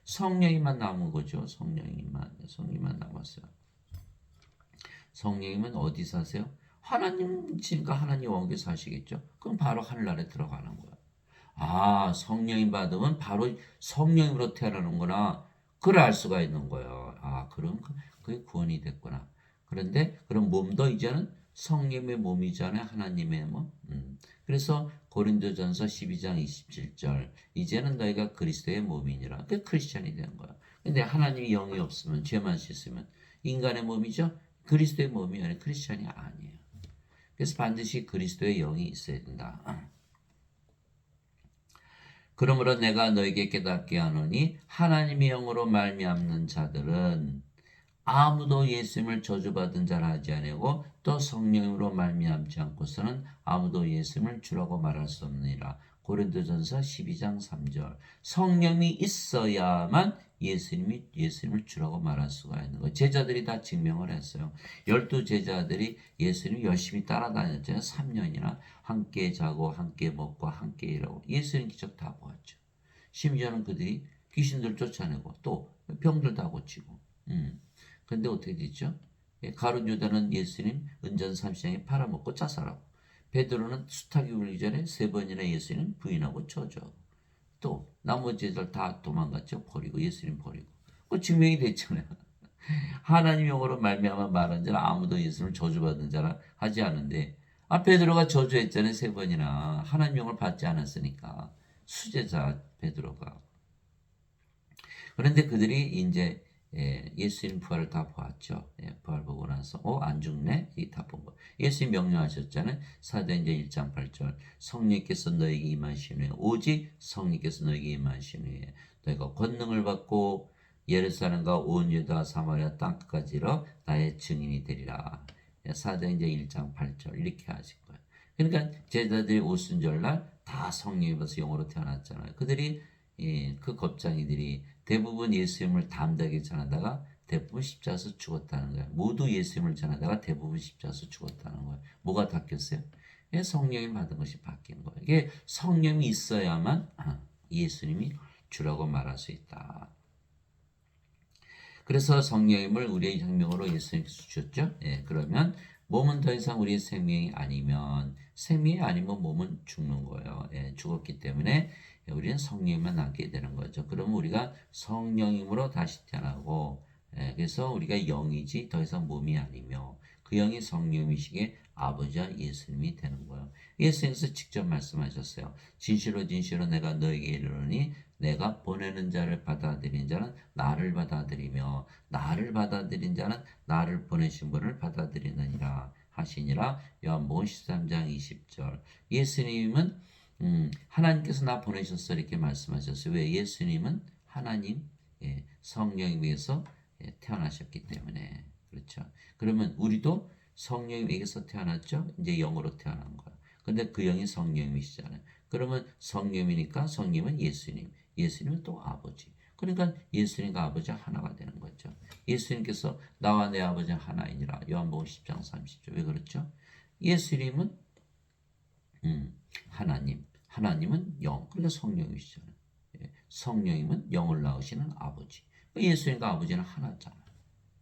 S1: 성령이만 남은 거죠. 성령이만 남았어요. 성령님은 어디 사세요? 하나님 지니까 하나님 왕국에 사시겠죠. 그럼 바로 하늘나라에 들어가는 거야. 아, 성령님 받으면 바로 성령으로 태어나는구나. 그걸 알 수가 있는 거예요. 아, 그럼 그게 구원이 됐구나. 그런데 그럼 몸도 이제는 성령의 몸이잖아요. 하나님의 몸. 그래서 고린도전서 12장 27절 이제는 너희가 그리스도의 몸이니라. 그게 크리스천이 된 거야. 근데 하나님이 영이 없으면 죄만 씻으면 인간의 몸이죠. 그리스도의 몸이 아니라 크리스천이 아니에요. 그래서 반드시 그리스도의 영이 있어야 된다. 그러므로 내가 너에게 깨닫게 하노니 하나님의 영으로 말미암는 자들은 아무도 예수님을 저주받은 자라 하지 아니하고 또 성령으로 말미암지 않고서는 아무도 예수님을 주라고 말할 수 없느니라. 고린도전서 12장 3절. 성령이 있어야만 예수님을 주라고 말할 수가 있는 거예요. 제자들이 다 증명을 했어요. 12제자들이 예수님 열심히 따라다녔잖아요. 3년이나 함께 자고 함께 먹고 함께 일하고 예수님 기적 다 보았죠. 심지어는 그들이 귀신들 쫓아내고 또 병들 다 고치고. 근데 어떻게 됐죠? 가룟 유다는 예수님 은전 3시장에 팔아먹고 자살하고, 베드로는 수탉이 울기 전에 3번이나 예수님 부인하고 저주하고, 또 나머지 애들 다 도망갔죠. 버리고 예수님 버리고. 그 증명이 됐잖아요. 하나님 영으로 말미암아 말한 자는 아무도 예수님을 저주받은 자라 하지 않은데, 아, 베드로가 저주했잖아요. 3번이나 하나님 영을 받지 않았으니까 수제자 베드로가. 그런데 그들이 이제 예수님 부활을 다 보았죠. 부활 보고 나서 안 죽네? 이 다 본 거. 예수님 명령하셨잖아요. 사도행전 1장 8절 성령께서 너에게 임하신 후에 오직 성령께서 너에게 임하신 후에 너희가 권능을 받고 예루살렘과 온 유다 사마리아 땅끝까지 이르러 나의 증인이 되리라. 사도행전 1장 8절 이렇게 하신 거예요. 그러니까 제자들이 오순절날 다 성령이 받아서 영으로 태어났잖아요. 그들이 그 겁쟁이들이 대부분 예수님을 담대하게 전하다가 대부분 십자가에서 죽었다는 거예요. 모두 예수님을 전하다가 대부분 십자가에서 죽었다는 거예요. 뭐가 바뀌었어요? 성령이 받은 것이 바뀐 거예요. 이게 성령이 있어야만 예수님이 주라고 말할 수 있다. 그래서 성령님을 우리의 생명으로 예수님께서 주셨죠. 그러면 몸은 더 이상 우리의 생명이 아니면 몸은 죽는 거예요. 죽었기 때문에 우리는 성령만 남게 되는 거죠. 그러면 우리가 성령님으로 다시 태어나고, 그래서 우리가 영이지 더 이상 몸이 아니며 그 영이 성령이시기에 아버지와 예수님이 되는 거예요. 예수님께서 직접 말씀하셨어요. 진실로 진실로 내가 너에게 이르노니 내가 보내는 자를 받아들인 자는 나를 받아들이며 나를 받아들인 자는 나를 보내신 분을 받아들이느니라 하시니라. 요한복음 13장 20절. 예수님은 하나님께서 나 보내셨어 이렇게 말씀하셨어요. 왜? 예수님은 하나님 성령에게서 태어나셨기 때문에. 그렇죠. 그러면 우리도 성령에게서 태어났죠. 이제 영으로 태어난 거야. 근데 그 영이 성령이시잖아요. 그러면 성령이니까 성령은 예수님, 예수님은 또 아버지. 그러니까 예수님과 아버지가 하나가 되는 거죠. 예수님께서 나와 내 아버지는 하나이니라. 요한복음 10장 30절. 왜 그렇죠? 예수님은 하나님은 영, 그러니까 성령이시잖아요. 성령님은 영을 낳으시는 아버지. 예수님과 아버지는 하나잖아요.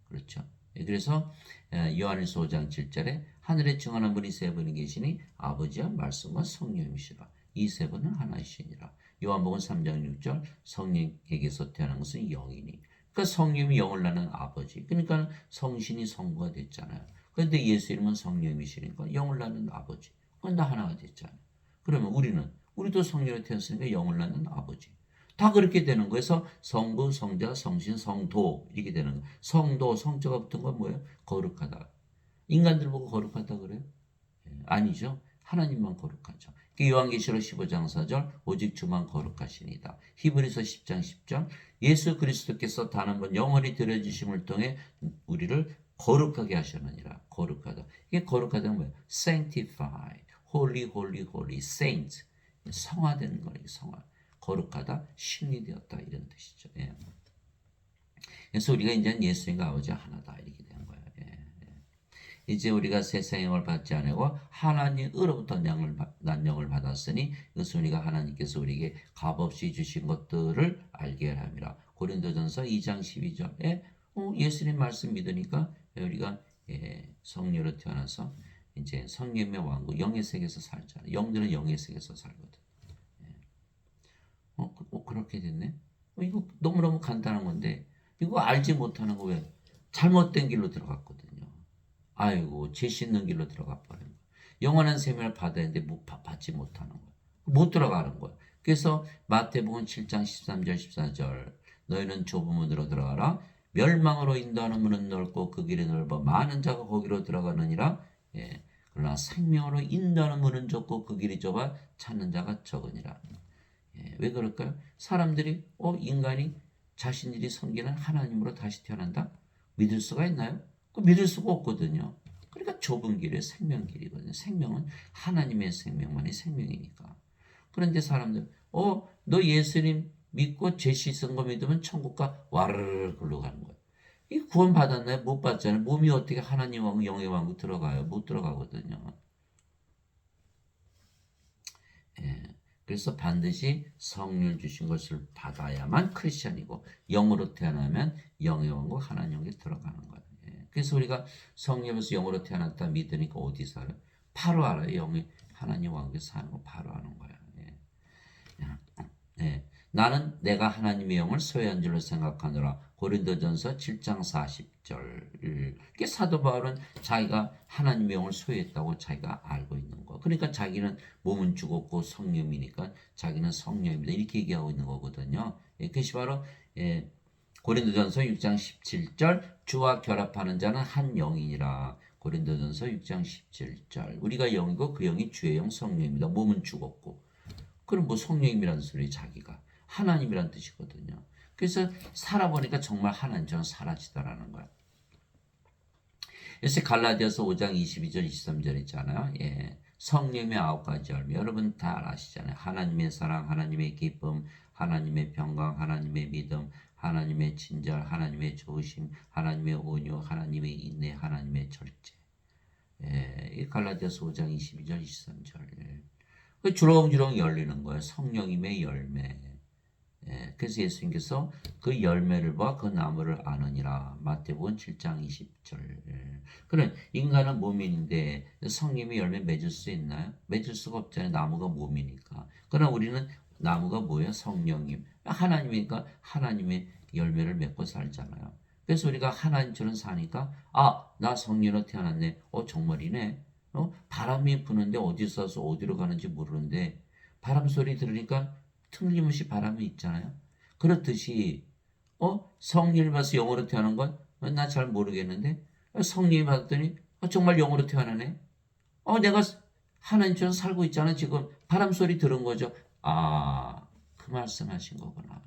S1: 그렇죠? 그래서 요한일서 5장 7절에 하늘에 증언한 분이 세 분이 계시니 아버지와 말씀과 성령이시라. 이 세 분은 하나이시니라. 요한복음 3장 6절 성령에게서 태어난 것은 영이니. 그러니까 성령이 영을 낳는 아버지. 그러니까 성신이 성부가 됐잖아요. 그런데 예수 이름은 성령이시니까 영을 낳는 아버지. 그건 다 하나가 됐잖아요. 그러면 우리도 성령으로 태어났으니까 영을 낳는 아버지. 다 그렇게 되는 거예요. 그래서 성부, 성자, 성신, 성도 이렇게 되는 거예요. 성도, 성자가 붙은 건 뭐예요? 거룩하다. 인간들 보고 거룩하다 그래요? 아니죠. 하나님만 거룩하죠. 요한계시록 15장 4절 오직 주만 거룩하시니다. 히브리서 10장 10절 예수 그리스도께서 단 한 번 영원히 들여주심을 통해 우리를 거룩하게 하셨느니라. 거룩하다. 이게 거룩하다는 뭐예요? sanctify, holy, holy, holy, saint. 성화되는 거예요. 성화. 거룩하다, 신리되었다 이런 뜻이죠. 예. 그래서 우리가 이제 예수님과 아버지가 하나다 이렇게 된 거예요. 예. 이제 우리가 세상의 영을 받지 않고 하나님으로부터 난 영을 받았으니 이것은 우리가 하나님께서 우리에게 값없이 주신 것들을 알게 함이라. 고린도전서 2장 12절에 예수님 말씀 믿으니까 우리가 성령으로 태어나서 이제 성령의 왕국 영의 세계에서 살잖아요. 영들은 영의 세계에서 살거든. 그렇게 됐네? 이거 너무너무 간단한 건데, 이거 알지 못하는 거 왜? 잘못된 길로 들어갔거든요. 아이고, 죄 씻는 길로 들어가 버린 거예요. 영원한 생명을 받아야 되는데 받지 못하는 거예요. 못 들어가는 거예요. 그래서 마태복음 7장 13절 14절 너희는 좁은 문으로 들어가라. 멸망으로 인도하는 문은 넓고 그 길이 넓어 많은 자가 거기로 들어가느니라. 예. 그러나 생명으로 인도하는 문은 좁고 그 길이 좁아 찾는 자가 적으니라. 왜 그럴까요? 사람들이 인간이 자신들이 섬기는 하나님으로 다시 태어난다? 믿을 수가 있나요? 믿을 수가 없거든요. 그러니까 좁은 길이 생명길이거든요. 생명은 하나님의 생명만이 생명이니까. 그런데 사람들 너 예수님 믿고 죄 씻은 거 믿으면 천국가 와르르 굴러가는 거예요. 이 구원 받았나요? 못 받잖아요. 몸이 어떻게 하나님 왕국 영의 왕국 들어가요? 못 들어가거든요. 예. 그래서 반드시 성령 주신 것을 받아야만 크리스천이고 영으로 태어나면 영의 왕국 하나님 영에 들어가는 거예요. 예. 그래서 우리가 성령에서 영으로 태어났다 믿으니까 어디서 알아요? 바로 알아요. 영의 하나님 왕국에 사는 거 바로 아는 거예요. 예. 예. 나는 내가 하나님의 영을 소유한 줄로 생각하노라. 고린도전서 7장 40절. 이게 사도 바울은 자기가 하나님의 영을 소유했다고 자기가 알고 있는 거. 그러니까 자기는 몸은 죽었고 성령이니까 자기는 성령입니다. 이렇게 얘기하고 있는 거거든요. 그것이 바로 고린도전서 6장 17절 주와 결합하는 자는 한 영이니라. 고린도전서 6장 17절 우리가 영이고 그 영이 주의 영 성령입니다. 몸은 죽었고 그럼 뭐 성령님이라는 소리 자기가 하나님이란 뜻이거든요. 그래서 살아보니까 정말 하나님처럼 사라지더라는 거야. 그래서 갈라디아서 5장 22절 23절 있잖아요. 예. 성령의 9가지 열매 여러분 다 아시잖아요. 하나님의 사랑, 하나님의 기쁨, 하나님의 평강, 하나님의 믿음, 하나님의 친절, 하나님의 좋으심, 하나님의 온유, 하나님의 인내, 하나님의 절제. 예. 이 갈라디아서 5장 22절 23절 주렁주렁 열리는 거예요. 성령님의 열매. 예, 그래서 예수님께서 그 열매를 봐 그 나무를 아느니라. 마태복음 7장 20절. 예. 그럼 인간은 몸인데 성령님의 열매 맺을 수 있나요? 맺을 수가 없잖아요. 나무가 몸이니까. 그러나 우리는 나무가 뭐예요? 성령님. 하나님이니까 하나님의 열매를 맺고 살잖아요. 그래서 우리가 하나님처럼 사니까 나 성령으로 태어났네. 정말이네. 바람이 부는데 어디서 와서 어디로 가는지 모르는데 바람 소리 들으니까 틀림없이 바람이 있잖아요. 그렇듯이 성령을 받아서 영으로 태어난 건 나 잘 모르겠는데 성령을 받았더니 정말 영으로 태어나네. 내가 하나님처럼 살고 있잖아. 지금 바람 소리 들은 거죠. 그 말씀하신 거구나.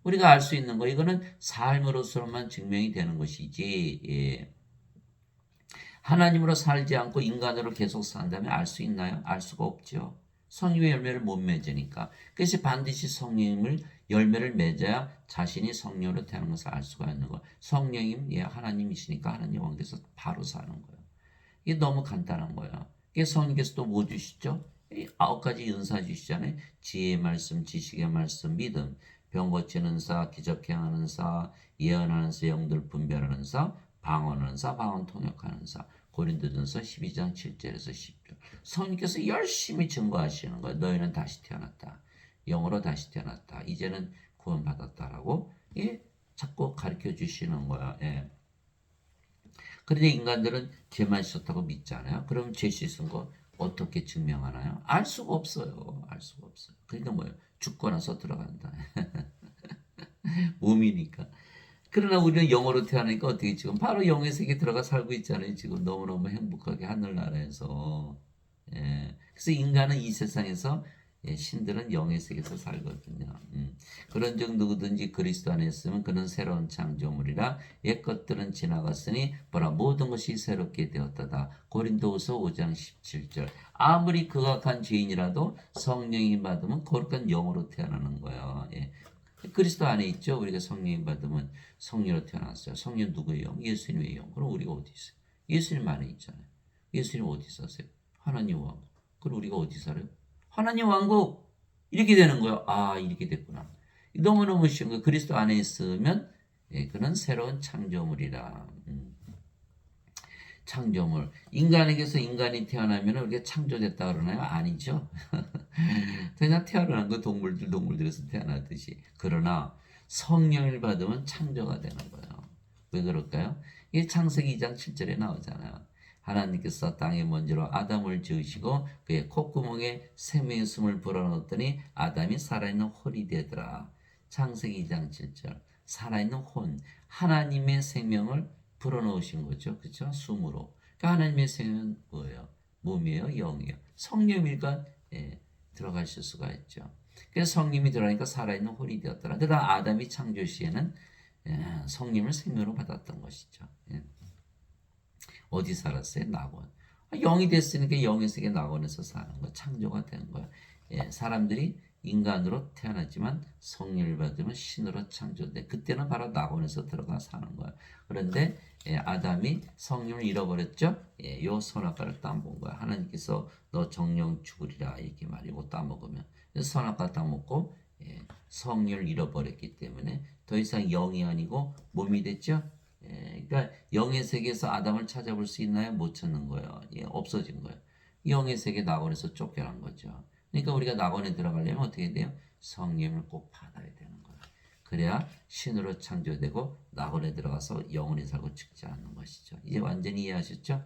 S1: 우리가 알 수 있는 거 이거는 삶으로서만 증명이 되는 것이지 예. 하나님으로 살지 않고 인간으로 계속 산다면 알 수 있나요? 알 수가 없죠. 성령의 열매를 못 맺으니까. 그래서 반드시 성령을 열매를 맺어야 자신이 성령으로 태어난 것을 알 수가 있는 거예요. 성령님, 하나님이시니까 하나님 왕께서 바로 사는 거예요. 이게 너무 간단한 거예요. 이게 성령께서 또 뭐 주시죠? 9가지 은사 주시잖아요. 지혜의 말씀, 지식의 말씀, 믿음, 병 고치는 사, 기적 행하는 사, 예언하는 사, 영들 분별하는 사, 방언하는 사, 방언 통역하는 사. 고린도전서 12장 7절에서 10절. 성령께서 열심히 증거하시는 거예요. 너희는 다시 태어났다. 영으로 다시 태어났다. 이제는 구원받았다라고 예, 자꾸 가르쳐 주시는 거야. 예. 그런데 인간들은 죄만 씻었다고 믿잖아요. 그럼 죄 씻은 거 어떻게 증명하나요? 알 수가 없어요. 알 수가 없어요. 그러니까 뭐예요? 죽고 나서 들어간다. 몸이니까. 그러나 우리는 영으로 태어나니까 어떻게 지금 바로 영의 세계에 들어가 살고 있잖아요. 지금 너무너무 행복하게 하늘나라에서. 예. 그래서 인간은 이 세상에서 예, 신들은 영의 세계에서 살거든요. 그런즉 누구든지 그리스도 안에 있으면 그는 새로운 창조물이라 옛 것들은 지나갔으니 보라 모든 것이 새롭게 되었다다. 고린도후서 5장 17절. 아무리 극악한 죄인이라도 성령이 받으면 거룩한 영으로 태어나는 거예요. 예. 그리스도 안에 있죠. 우리가 성령 받으면 성령으로 태어났어요. 성령 누구의 영? 예수님의 영. 그럼 우리가 어디 있어요? 예수님 안에 있잖아요. 예수님 어디 사세요? 하나님 왕국. 그럼 우리가 어디 살아요? 하나님 왕국. 이렇게 되는 거예요. 아, 이렇게 됐구나. 너무너무 쉬운 거예요. 그리스도 안에 있으면 예, 그는 새로운 창조물이라. 창조물. 인간에게서 인간이 태어나면 우리가 창조됐다 그러나요? 아니죠. 그냥 태어나는 거 동물들에서 태어나듯이. 그러나 성령을 받으면 창조가 되는 거예요. 왜 그럴까요? 이게 창세기 2장 7절에 나오잖아요. 하나님께서 땅의 먼지로 아담을 지으시고 그의 콧구멍에 생명의 숨을 불어넣었더니 아담이 살아있는 혼이 되더라. 창세기 2장 7절. 살아있는 혼. 하나님의 생명을 불어넣으신 거죠. 그렇죠? 숨으로. 그러니까 하나님의 생명은 뭐예요? 몸이에요? 영이에요? 성령이니까 예, 들어가실 수가 있죠. 그래서 성령이 들어가니까 살아있는 홀이 되었더라. 그 다음 아담이 창조 시에는 예, 성령을 생명으로 받았던 것이죠. 예. 어디 살았어요? 낙원. 영이 됐으니까 영의 세계 낙원에서 사는 거, 창조가 된 거야. 예, 사람들이 인간으로 태어났지만 성령을 받으면 신으로 창조돼. 그때는 바로 낙원에서 들어가 사는 거야. 그런데 예, 아담이 성령을 잃어버렸죠. 예, 요 선악과를 따먹은 거야. 하나님께서 너 정령 죽으리라 이렇게 말이고 따먹으면 선악과 따먹고 예, 성령을 잃어버렸기 때문에 더 이상 영이 아니고 몸이 됐죠. 예, 그러니까 영의 세계에서 아담을 찾아볼 수 있나요? 못 찾는 거예요. 예, 없어진 거예요. 영의 세계 낙원에서 쫓겨난 거죠. 그러니까 우리가 낙원에 들어가려면 어떻게 돼요? 성령을 꼭 받아야 되는 거예요. 그래야 신으로 창조되고 낙원에 들어가서 영원히 살고 죽지 않는 것이죠. 이제 완전히 이해하셨죠?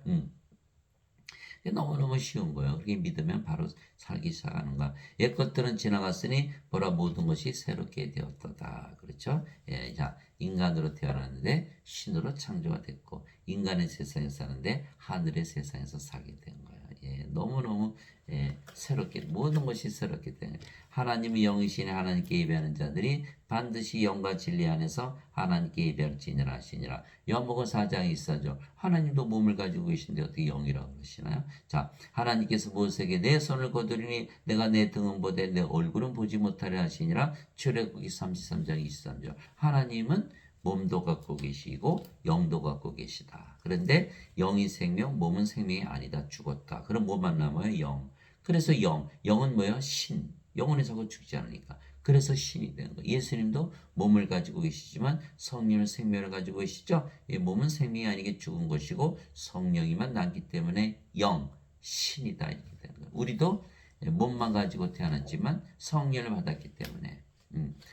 S1: 너무너무 쉬운 거예요. 그렇게 믿으면 바로 살기 시작하는 거야. 옛 것들은 지나갔으니 보라 모든 것이 새롭게 되었다. 그렇죠? 예, 자, 인간으로 태어났는데 신으로 창조가 됐고 인간의 세상에 사는데 하늘의 세상에서 살게 된 거예요. 예, 너무너무 예, 새롭게 모든 것이 새롭게 된 거예요. 하나님의 영이시니 하나님께 예배하는 자들이 반드시 영과 진리 안에서 하나님께 예배할지니라 하시니라. 요한복음 4장 24절. 하나님도 몸을 가지고 계신데 어떻게 영이라고 그러시나요? 자, 하나님께서 모세에게 내 손을 거두리니 내가 내 등은 보되 내 얼굴은 보지 못하려 하시니라. 출애굽기 33장 23절. 하나님은 몸도 갖고 계시고 영도 갖고 계시다. 그런데 영이 생명, 몸은 생명이 아니다. 죽었다. 그럼 뭐만 남아요? 영. 그래서 영은 뭐예요? 신. 영원에서 죽지 않으니까. 그래서 신이 되는 거예요. 예수님도 몸을 가지고 계시지만 성령을 생명을 가지고 계시죠. 이 몸은 생명이 아니게 죽은 것이고 성령이만 남기 때문에 영, 신이다 이렇게 되는 거예요. 우리도 몸만 가지고 태어났지만 성령을 받았기 때문에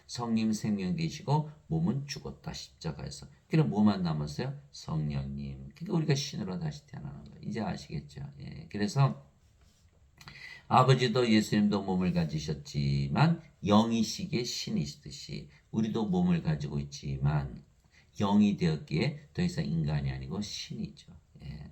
S1: 성령 생명 되시고 몸은 죽었다 십자가에서. 그럼 뭐만 남았어요? 성령님. 그러니까 우리가 신으로 다시 태어나는 거예요. 이제 아시겠죠? 예. 그래서 아버지도 예수님도 몸을 가지셨지만 영이시기에 신이시듯이 우리도 몸을 가지고 있지만 영이 되었기에 더 이상 인간이 아니고 신이죠. 예.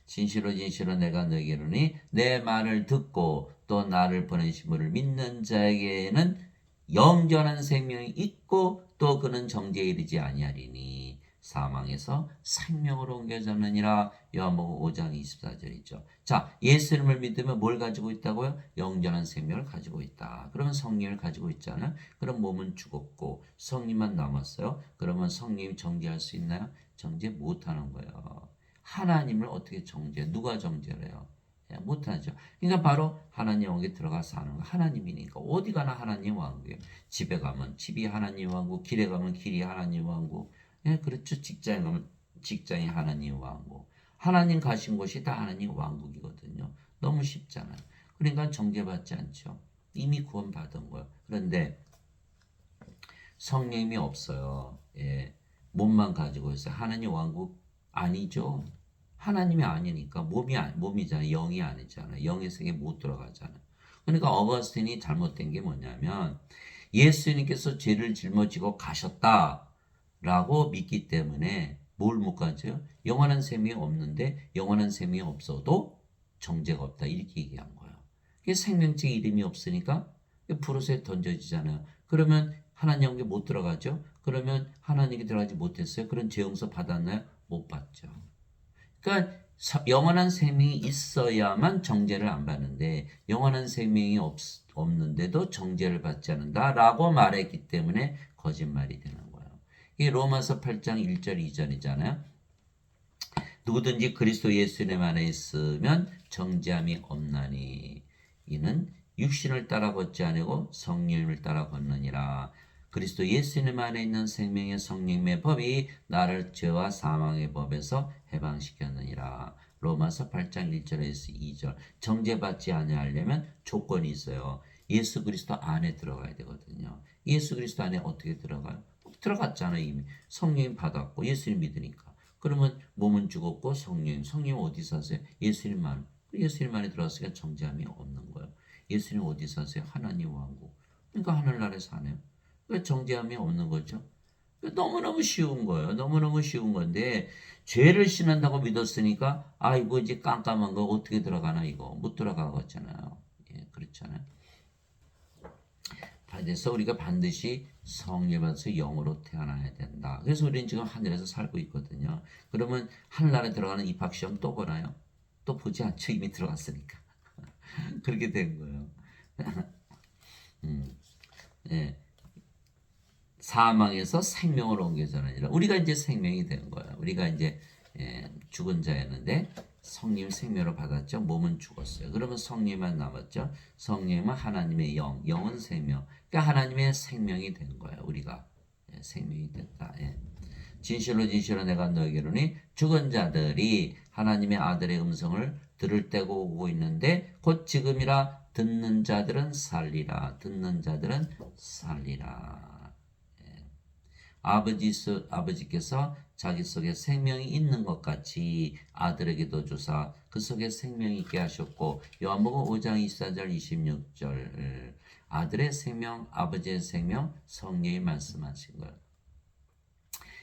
S1: 진실로 진실로 내가 너에게 이르노니 내 말을 듣고 또 나를 보내신 분을 믿는 자에게는 영전한 생명이 있고 또 그는 정죄에 이르지 아니하리니 사망에서 생명으로 옮겨졌느니라. 요한복음 5장 24절이죠. 자, 예수님을 믿으면 뭘 가지고 있다고요? 영전한 생명을 가지고 있다. 그러면 성령을 가지고 있잖아요. 그럼 몸은 죽었고 성령만 남았어요. 그러면 성령이 정죄할 수 있나요? 정죄 못하는 거예요. 하나님을 어떻게 정죄해? 누가 정죄를 해요? 예, 못하죠. 그러니까 바로 하나님 왕국에 들어가 사는 거. 하나님이니까 어디 가나 하나님 왕국이에요. 집에 가면 집이 하나님 왕국, 길에 가면 길이 하나님 왕국. 예, 그렇죠. 직장에 가면 직장이 하나님의 왕국. 하나님 가신 곳이 다 하나님 왕국이거든요. 너무 쉽잖아요. 그러니까 정죄받지 않죠. 이미 구원받은 거예요. 그런데 성령이 없어요. 예. 몸만 가지고 있어요. 하나님 왕국 아니죠. 하나님이 아니니까 몸이잖아요. 영이 아니잖아요. 영의 세계에 못 들어가잖아요. 그러니까 어거스틴이 잘못된 게 뭐냐면 예수님께서 죄를 짊어지고 가셨다라고 믿기 때문에 뭘 못 가져요? 영원한 생명이 없는데 영원한 생명이 없어도 정죄가 없다 이렇게 얘기한 거예요. 그게 생명체 이름이 없으니까 불옷에 던져지잖아요. 그러면 하나님께 못 들어가죠. 그러면 하나님께 들어가지 못했어요. 그런 죄 용서 받았나요? 못 받죠. 그러니까 영원한 생명이 있어야만 정죄를 안 받는데 영원한 생명이 없는데도 정죄를 받지 않는다라고 말했기 때문에 거짓말이 되는 거예요. 이게 로마서 8장 1절 2절이잖아요. 누구든지 그리스도 예수님 안에 있으면 정죄함이 없나니 이는 육신을 따라 걷지 아니고 성령을 따라 걷느니라. 그리스도 예수님 안에 있는 생명의 성령의 법이 나를 죄와 사망의 법에서 해방시켰느니라. 로마서 8장 1절에서 2절. 정죄받지 아니하려면 조건이 있어요. 예수 그리스도 안에 들어가야 되거든요. 예수 그리스도 안에 어떻게 들어가요? 들어갔잖아요. 이미 성령 받았고 예수님 믿으니까. 그러면 몸은 죽었고 성령 어디 사세요? 예수님만. 예수님 안에 들어갔으니까 정죄함이 없는 거예요. 예수님 어디 사세요? 하나님 왕국. 그러니까 하늘나라에 사네요. 그 정죄함이 없는 거죠. 너무너무 쉬운 거예요. 너무너무 쉬운 건데 죄를 신한다고 믿었으니까 이거 이제 깜깜한 거 어떻게 들어가나 이거 못 들어가겠잖아요. 예, 그렇잖아요. 그래서 우리가 반드시 성령 받아서 영으로 태어나야 된다. 그래서 우리는 지금 하늘에서 살고 있거든요. 그러면 하늘나라에 들어가는 입학시험 또 보나요? 또 보지 않죠. 이미 들어갔으니까. 그렇게 된 거예요. 예. 사망에서 생명으로 옮겨서는 아니라 우리가 이제 생명이 된 거예요. 우리가 이제 죽은 자였는데 성령 생명을 받았죠. 몸은 죽었어요. 그러면 성령만 남았죠. 성령은 하나님의 영, 영은 생명. 그러니까 하나님의 생명이 된 거예요. 우리가 생명이 됐다. 진실로 진실로 내가 너에게 이르니 죽은 자들이 하나님의 아들의 음성을 들을 때가 오고 있는데 곧 지금이라 듣는 자들은 살리라. 듣는 자들은 살리라. 아버지께서 자기 속에 생명이 있는 것 같이 아들에게도 주사 그 속에 생명이 있게 하셨고 요한복음 5장 24절 26절 아들의 생명, 아버지의 생명, 성령이 말씀하신 거예요.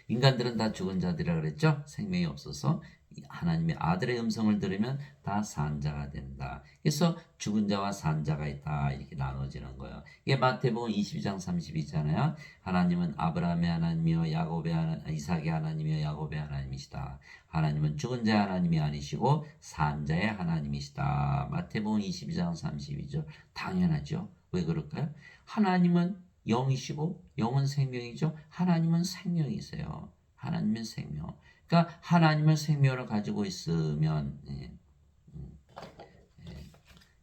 S1: 인간들은 다 죽은 자들이라 그랬죠. 생명이 없어서 하나님의 아들의 음성을 들으면 다 산자가 된다. 그래서 죽은 자와 산자가 있다. 이렇게 나눠지는 거예요. 이게 마태복음 22장 30이잖아요. 하나님은 아브라함의 하나님이요 이삭의 하나님이요 야곱의 하나님이시다. 하나님은 죽은 자의 하나님이 아니시고 산자의 하나님이시다. 마태복음 22장 32절. 당연하죠. 왜 그럴까요? 하나님은 영이시고 영은 생명이죠. 하나님은 생명이세요. 하나님은 생명. 그러니까 하나님의 생명을 가지고 있으면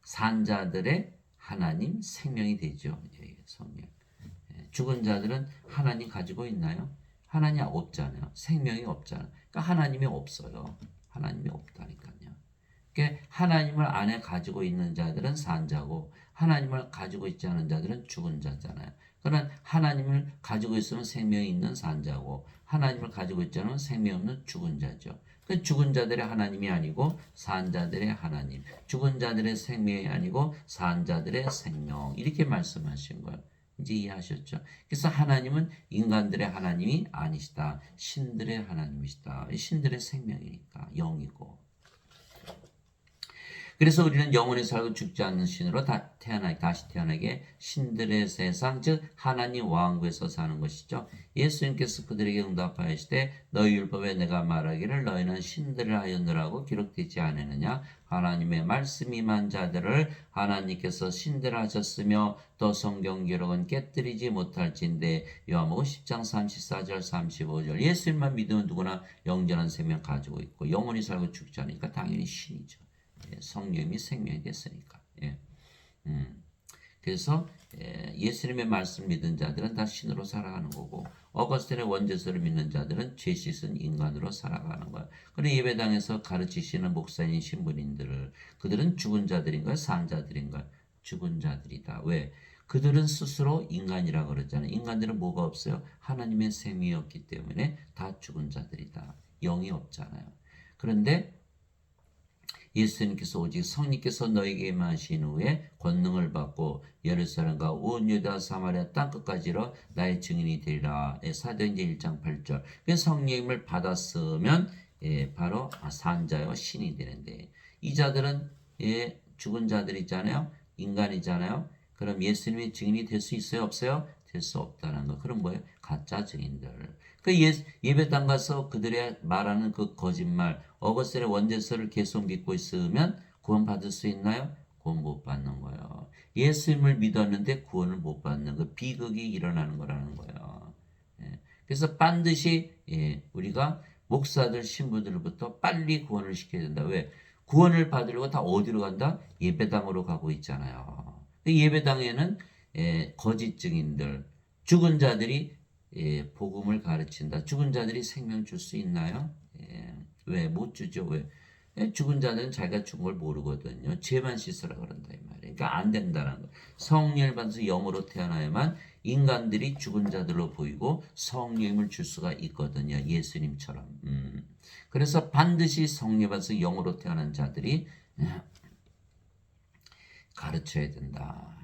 S1: 산자들의 하나님 생명이 되죠. 성령. 죽은 자들은 하나님 가지고 있나요? 하나님 없잖아요. 생명이 없잖아요. 그러니까 하나님이 없어요. 하나님이 없다니까요. 그러니까 하나님을 안에 가지고 있는 자들은 산자고 하나님을 가지고 있지 않은 자들은 죽은 자잖아요. 그러나 하나님을 가지고 있으면 생명이 있는 산자고 하나님을 가지고 있지 않으면 생명 없는 죽은 자죠. 그 죽은 자들의 하나님이 아니고 산자들의 하나님, 죽은 자들의 생명이 아니고 산자들의 생명 이렇게 말씀하신 거예요. 이제 이해하셨죠? 그래서 하나님은 인간들의 하나님이 아니시다. 신들의 하나님이시다. 신들의 생명이니까 영이고. 그래서 우리는 영원히 살고 죽지 않는 신으로 다시 태어나게 신들의 세상 즉 하나님 왕국에서 사는 것이죠. 예수님께서 그들에게 응답하시되 너희 율법에 내가 말하기를 너희는 신들을 하였느라고 기록되지 않았느냐. 하나님의 말씀 임한 자들을 하나님께서 신들 하셨으며 또 성경 기록은 깨뜨리지 못할진대. 요한복음 10장 34절 35절. 예수님만 믿으면 누구나 영전한 생명 가지고 있고 영원히 살고 죽지 않으니까 당연히 신이죠. 성령이 생명이 됐으니까. 그래서 예수님의 말씀 믿은 자들은 다 신으로 살아가는 거고 어거스틴의 원죄서를 믿는 자들은 죄 씻은 인간으로 살아가는 거야. 그리고 예배당에서 가르치시는 목사님, 신부님들을 그들은 죽은 자들인가요? 산 자들인가요? 죽은 자들이다. 왜? 그들은 스스로 인간이라 그러잖아요. 인간들은 뭐가 없어요? 하나님의 생명이 없기 때문에 다 죽은 자들이다. 영이 없잖아요. 그런데 예수님께서 오직 성령께서 너에게 임하신 후에 권능을 받고 예루살렘과 온 유다 사마리아 땅끝까지로 나의 증인이 되리라. 사도행전 1장 8절. 그 성령을 받았으면 바로 산자요 신이 되는데 이 자들은 죽은 자들이잖아요. 인간이잖아요. 그럼 예수님의 증인이 될 수 있어요? 없어요? 될 수 없다는 거. 그럼 뭐예요? 가짜 증인들. 그 예배당 가서 그들의 말하는 그 거짓말, 어거스틴의 원죄서를 계속 믿고 있으면 구원 받을 수 있나요? 구원 못 받는 거예요. 예수님을 믿었는데 구원을 못 받는 그 비극이 일어나는 거라는 거예요. 그래서 반드시 우리가 목사들, 신부들부터 빨리 구원을 시켜야 된다. 왜? 구원을 받으려고 다 어디로 간다? 예배당으로 가고 있잖아요. 예배당에는 거짓 증인들, 죽은 자들이 복음을 가르친다. 죽은 자들이 생명 줄 수 있나요? 왜? 못 주죠. 왜? 죽은 자들은 자기가 죽은 걸 모르거든요. 죄만 씻으라 그런다 이 말이에요. 그러니까 안 된다는 거. 성령을 받아서 영으로 태어나야만 인간들이 죽은 자들로 보이고 성령을 줄 수가 있거든요. 예수님처럼. 그래서 반드시 성령 받아서 영으로 태어난 자들이 가르쳐야 된다.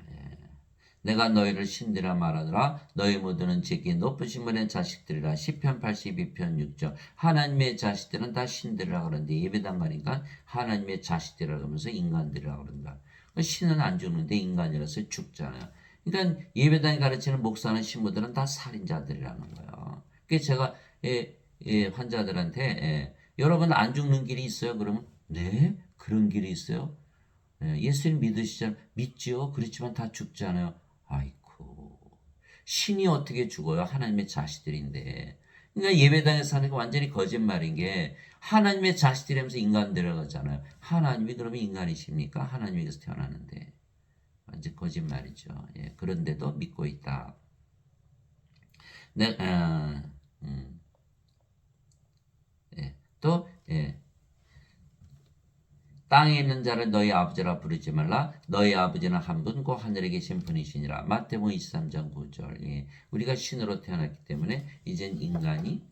S1: 내가 너희를 신들아 말하더라. 너희 모두는 제게 높으신 분의 자식들이라. 시편 82편 6절. 하나님의 자식들은 다 신들이라 그러는데 예배당 가니까 하나님의 자식들이라 그러면서 인간들이라 그런다. 신은 안 죽는데 인간이라서 죽잖아요. 그러니까 예배당에 가르치는 목사나 신부들은 다 살인자들이라는 거예요. 그래서 제가 환자들한테 여러분 안 죽는 길이 있어요? 그러면 네? 그런 길이 있어요? 예수님 믿으시잖아요. 믿지요. 그렇지만 다 죽잖아요. 아이쿠. 신이 어떻게 죽어요? 하나님의 자식들인데. 그러니까 예배당에서 하는 게 완전히 거짓말인 게 하나님의 자식들이면서 인간 들어가잖아요. 하나님이 그러면 인간이십니까? 하나님에게서 태어나는데. 완전 거짓말이죠. 그런데도 믿고 있다. 네, 또, 땅에 있는 자를 너희 아버지라 부르지 말라. 너희 아버지는 한 분, 곧 하늘에 계신 분이시니라. 마태복음 23장 9절. 우리가 신으로 태어났기 때문에 이젠 인간이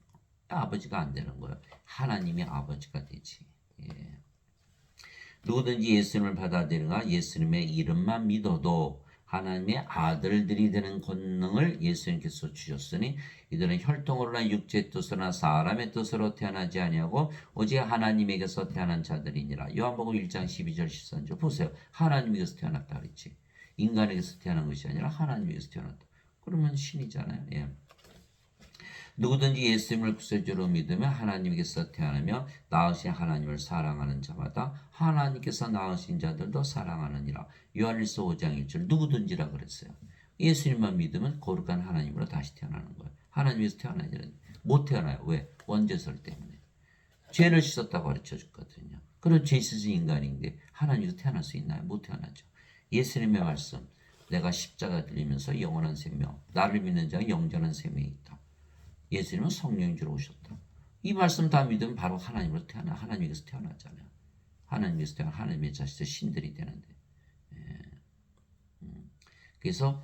S1: 아버지가 안 되는 거예요. 하나님이 아버지가 되지. 누구든지 예수님을 받아들이거나 예수님의 이름만 믿어도 하나님의 아들들이 되는 권능을 예수님께서 주셨으니 이들은 혈통으로나 육체의 뜻으로나 사람의 뜻으로 태어나지 아니하고 오직 하나님에게서 태어난 자들이니라. 요한복음 1장 12절 13절 보세요. 하나님에게서 태어났다 그랬지. 인간에게서 태어난 것이 아니라 하나님에게서 태어났다. 그러면 신이잖아요. 누구든지 예수님을 구세주로 믿으면 하나님께서 태어나며 낳으신 하나님을 사랑하는 자마다 하나님께서 낳으신 자들도 사랑하느니라. 요한일서 5장 1절 누구든지라 그랬어요. 예수님만 믿으면 거룩한 하나님으로 다시 태어나는 거예요. 하나님에서 태어나지는 못 태어나요. 왜? 원죄설 때문에. 죄를 씻었다고 가르쳐 줬거든요. 그런 죄 씻은 인간인데 하나님에서 태어날 수 있나요? 못 태어나죠. 예수님의 말씀 내가 십자가 들리면서 영원한 생명 나를 믿는 자가 영전한 생명이 있다. 예수님은 성령인 줄 오셨다. 이 말씀 다 믿으면 바로 하나님으로 하나님에게서 태어나잖아요. 하나님에게서 태어나 하나님의 자식들 신들이 되는데. 그래서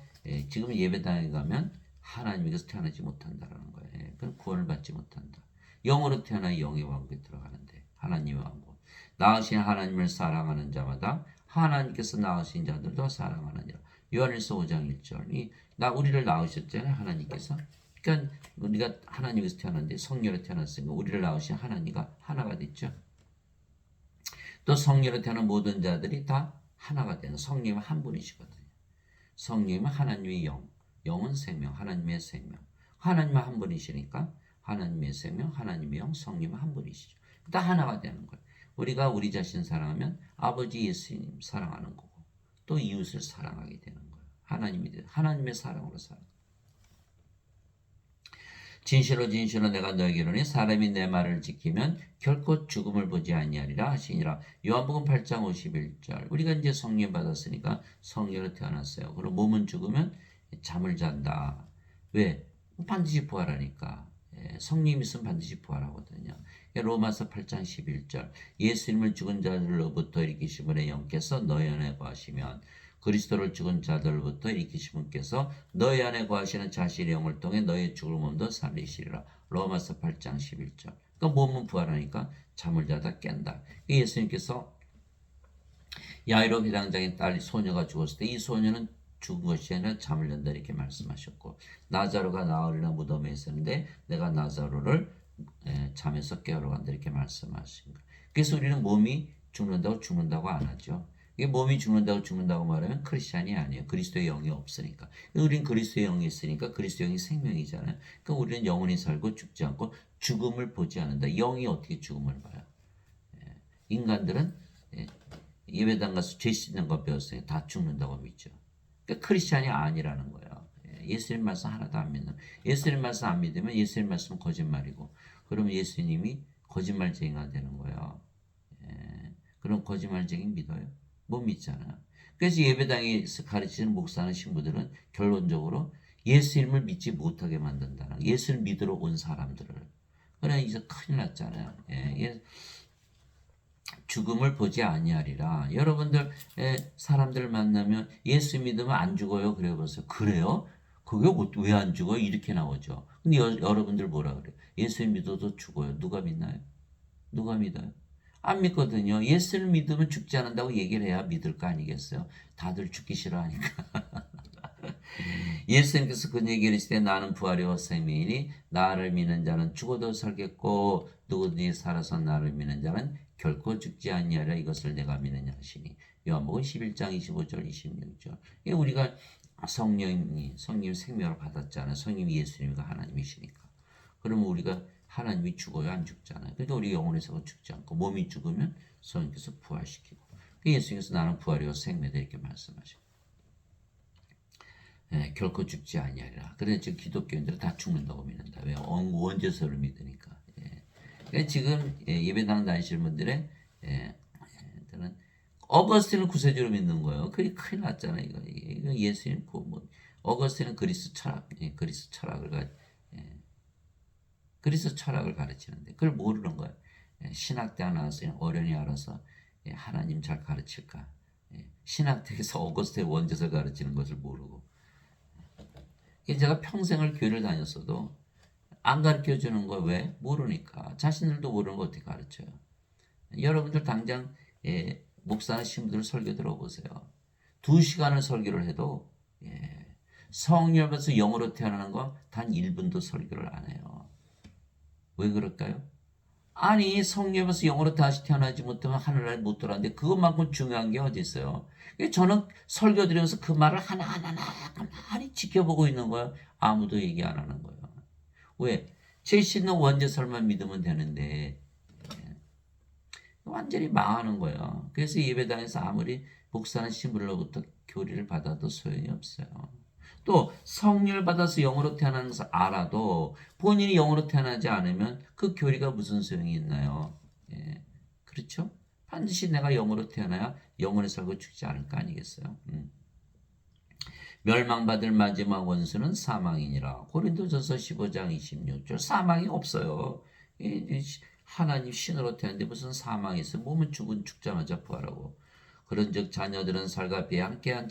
S1: 지금 예배당에 가면 하나님에게서 태어나지 못한다라는 거예요. 그럼 구원을 받지 못한다. 영으로 태어나 영의 왕국에 들어가는데 하나님의 왕국. 낳으신 하나님을 사랑하는 자마다 하나님께서 낳으신 자들도 사랑하느니라. 요한일서 5장 1절. 우리를 낳으셨잖아요. 하나님께서. 그러니까 우리가 하나님에서 태어났는데 성령으로 태어났으니까 우리를 낳으신 하나님과 하나가 됐죠. 또 성령으로 태어난 모든 자들이 다 하나가 되는 성령은 한 분이시거든요. 성령은 하나님의 영, 영은 생명, 하나님의 생명. 하나님은 한 분이시니까 하나님의 생명, 하나님의 영, 성령은 한 분이시죠. 다 하나가 되는 거예요. 우리가 우리 자신 사랑하면 아버지 예수님 사랑하는 거고 또 이웃을 사랑하게 되는 거예요. 하나님의 사랑으로 살아. 진실로 진실로 내가 너에게 이르노니 사람이 내 말을 지키면 결코 죽음을 보지 아니하리라 하시니라. 요한복음 8장 51절. 우리가 이제 성령 받았으니까 성령으로 태어났어요. 그리고 몸은 죽으면 잠을 잔다. 왜? 반드시 부활하니까. 성령이 있으면 반드시 부활하거든요. 로마서 8장 11절 예수님을 죽은 자들로부터 일으키신 분의 영께서 너희 안에 거하시면 그리스도를 죽은 자들로부터 일으키신 분께서 너희 안에 거하시는 자신의 영을 통해 너희 죽을 몸도 살리시리라. 로마서 8장 11절. 그러니까 몸은 부활하니까 잠을 자다 깬다. 예수님께서 야이로 회당장의 딸 소녀가 죽었을 때 이 소녀는 죽은 것이 아니라 잠을 잔다 이렇게 말씀하셨고 나자로가 나흘이나 무덤에 있었는데 내가 나자로를 잠에서 깨우러 간다 이렇게 말씀하신 거예요. 그래서 우리는 몸이 죽는다고 안 하죠. 이게 몸이 죽는다고 말하면 크리스찬이 아니에요. 그리스도의 영이 없으니까. 우리는 그리스도의 영이 있으니까 그리스도의 영이 생명이잖아요. 그러니까 우리는 영원히 살고 죽지 않고 죽음을 보지 않는다. 영이 어떻게 죽음을 봐요? 인간들은 예배당 가서 죄 씻는 거 배웠어요. 다 죽는다고 믿죠. 그러니까 크리스찬이 아니라는 거예요. 예수님 말씀 하나도 안 믿는. 예수님 말씀 안 믿으면 예수님 말씀은 거짓말이고, 그러면 예수님이 거짓말쟁이가 되는 거예요. 그럼 거짓말쟁이 믿어요? 못 믿잖아요. 그래서 예배당에서 가르치는 목사나 신부들은 결론적으로 예수님을 믿지 못하게 만든다는, 예수를 믿으러 온 사람들을. 그래 이제 큰일 났잖아요. 죽음을 보지 아니하리라. 여러분들 사람들 만나면 예수 믿으면 안 죽어요. 그래 보세요. 그래요? 그게 왜 안 죽어요? 이렇게 나오죠. 근데 여러분들 뭐라 그래요? 예수 믿어도 죽어요. 누가 믿나요? 누가 믿어요? 안 믿거든요. 예수를 믿으면 죽지 않는다고 얘기를 해야 믿을 거 아니겠어요? 다들 죽기 싫어하니까. 예수님께서 그 얘기를 했을 때 나는 부활이요 생명이니 나를 믿는 자는 죽어도 살겠고 누구든지 살아서 나를 믿는 자는 결코 죽지 아니하리라 이것을 내가 믿느냐 하시니. 요한복음 11장 25절 26절. 우리가 성령 생명을 받았잖아요. 성령이 예수님과 하나님이시니까. 그러면 우리가 하나님이 죽어요? 안 죽잖아요. 그러니까 우리 영혼에서 죽지 않고 몸이 죽으면 성령께서 부활시키고. 예수님께서 나는 부활이요 생명이다 이렇게 말씀하시고. 결코 죽지 아니하리라. 그래서 지금 기독교인들은 다 죽는다고 믿는다. 왜? 원죄서를 믿으니까. 그러니까 지금 예배당 다니시는 분들은 어거스틴을 구세주로 믿는 거예요. 그게 큰일 났잖아요. 이거 예수님 어거스틴은 그리스 철학을 가르치는데 그걸 모르는 거예요. 신학대학 나와서 어련히 알아서 하나님 잘 가르칠까? 신학대에서 어거스틴의 원죄서 가르치는 것을 모르고. 제가 평생을 교회를 다녔어도 안 가르쳐 주는 거 왜? 모르니까. 자신들도 모르는 거 어떻게 가르쳐요? 여러분들 당장 목사나 신부들 설교 들어보세요. 2시간을 설교를 해도 성령에서 영으로 태어나는 거 단 1분도 설교를 안 해요. 왜 그럴까요? 아니 성령에서 영으로 다시 태어나지 못하면 하늘나라에 못 들어가는데 그것만큼 중요한 게 어디 있어요? 저는 설교 드리면서 그 말을 하나하나 가만히 지켜보고 있는 거예요. 아무도 얘기 안 하는 거예요. 왜? 죄 씻는 원죄설만 믿으면 되는데 완전히 망하는 거예요. 그래서 예배당에서 아무리 목사나 신부로부터 교리를 받아도 소용이 없어요. 또 성령을 받아서 영으로 태어나는 것을 알아도 본인이 영으로 태어나지 않으면 그 교리가 무슨 소용이 있나요? 그렇죠? 반드시 내가 영으로 태어나야 영원히 살고 죽지 않을 거 아니겠어요? 멸망받을 마지막 원수는 사망이니라. 고린도전서 15장 26절. 사망이 없어요. 하나님 신으로 태어났는데 무슨 사망이 있어? 몸은 죽자마자 부활하고. 그런즉 자녀들은 살과 비에 함께한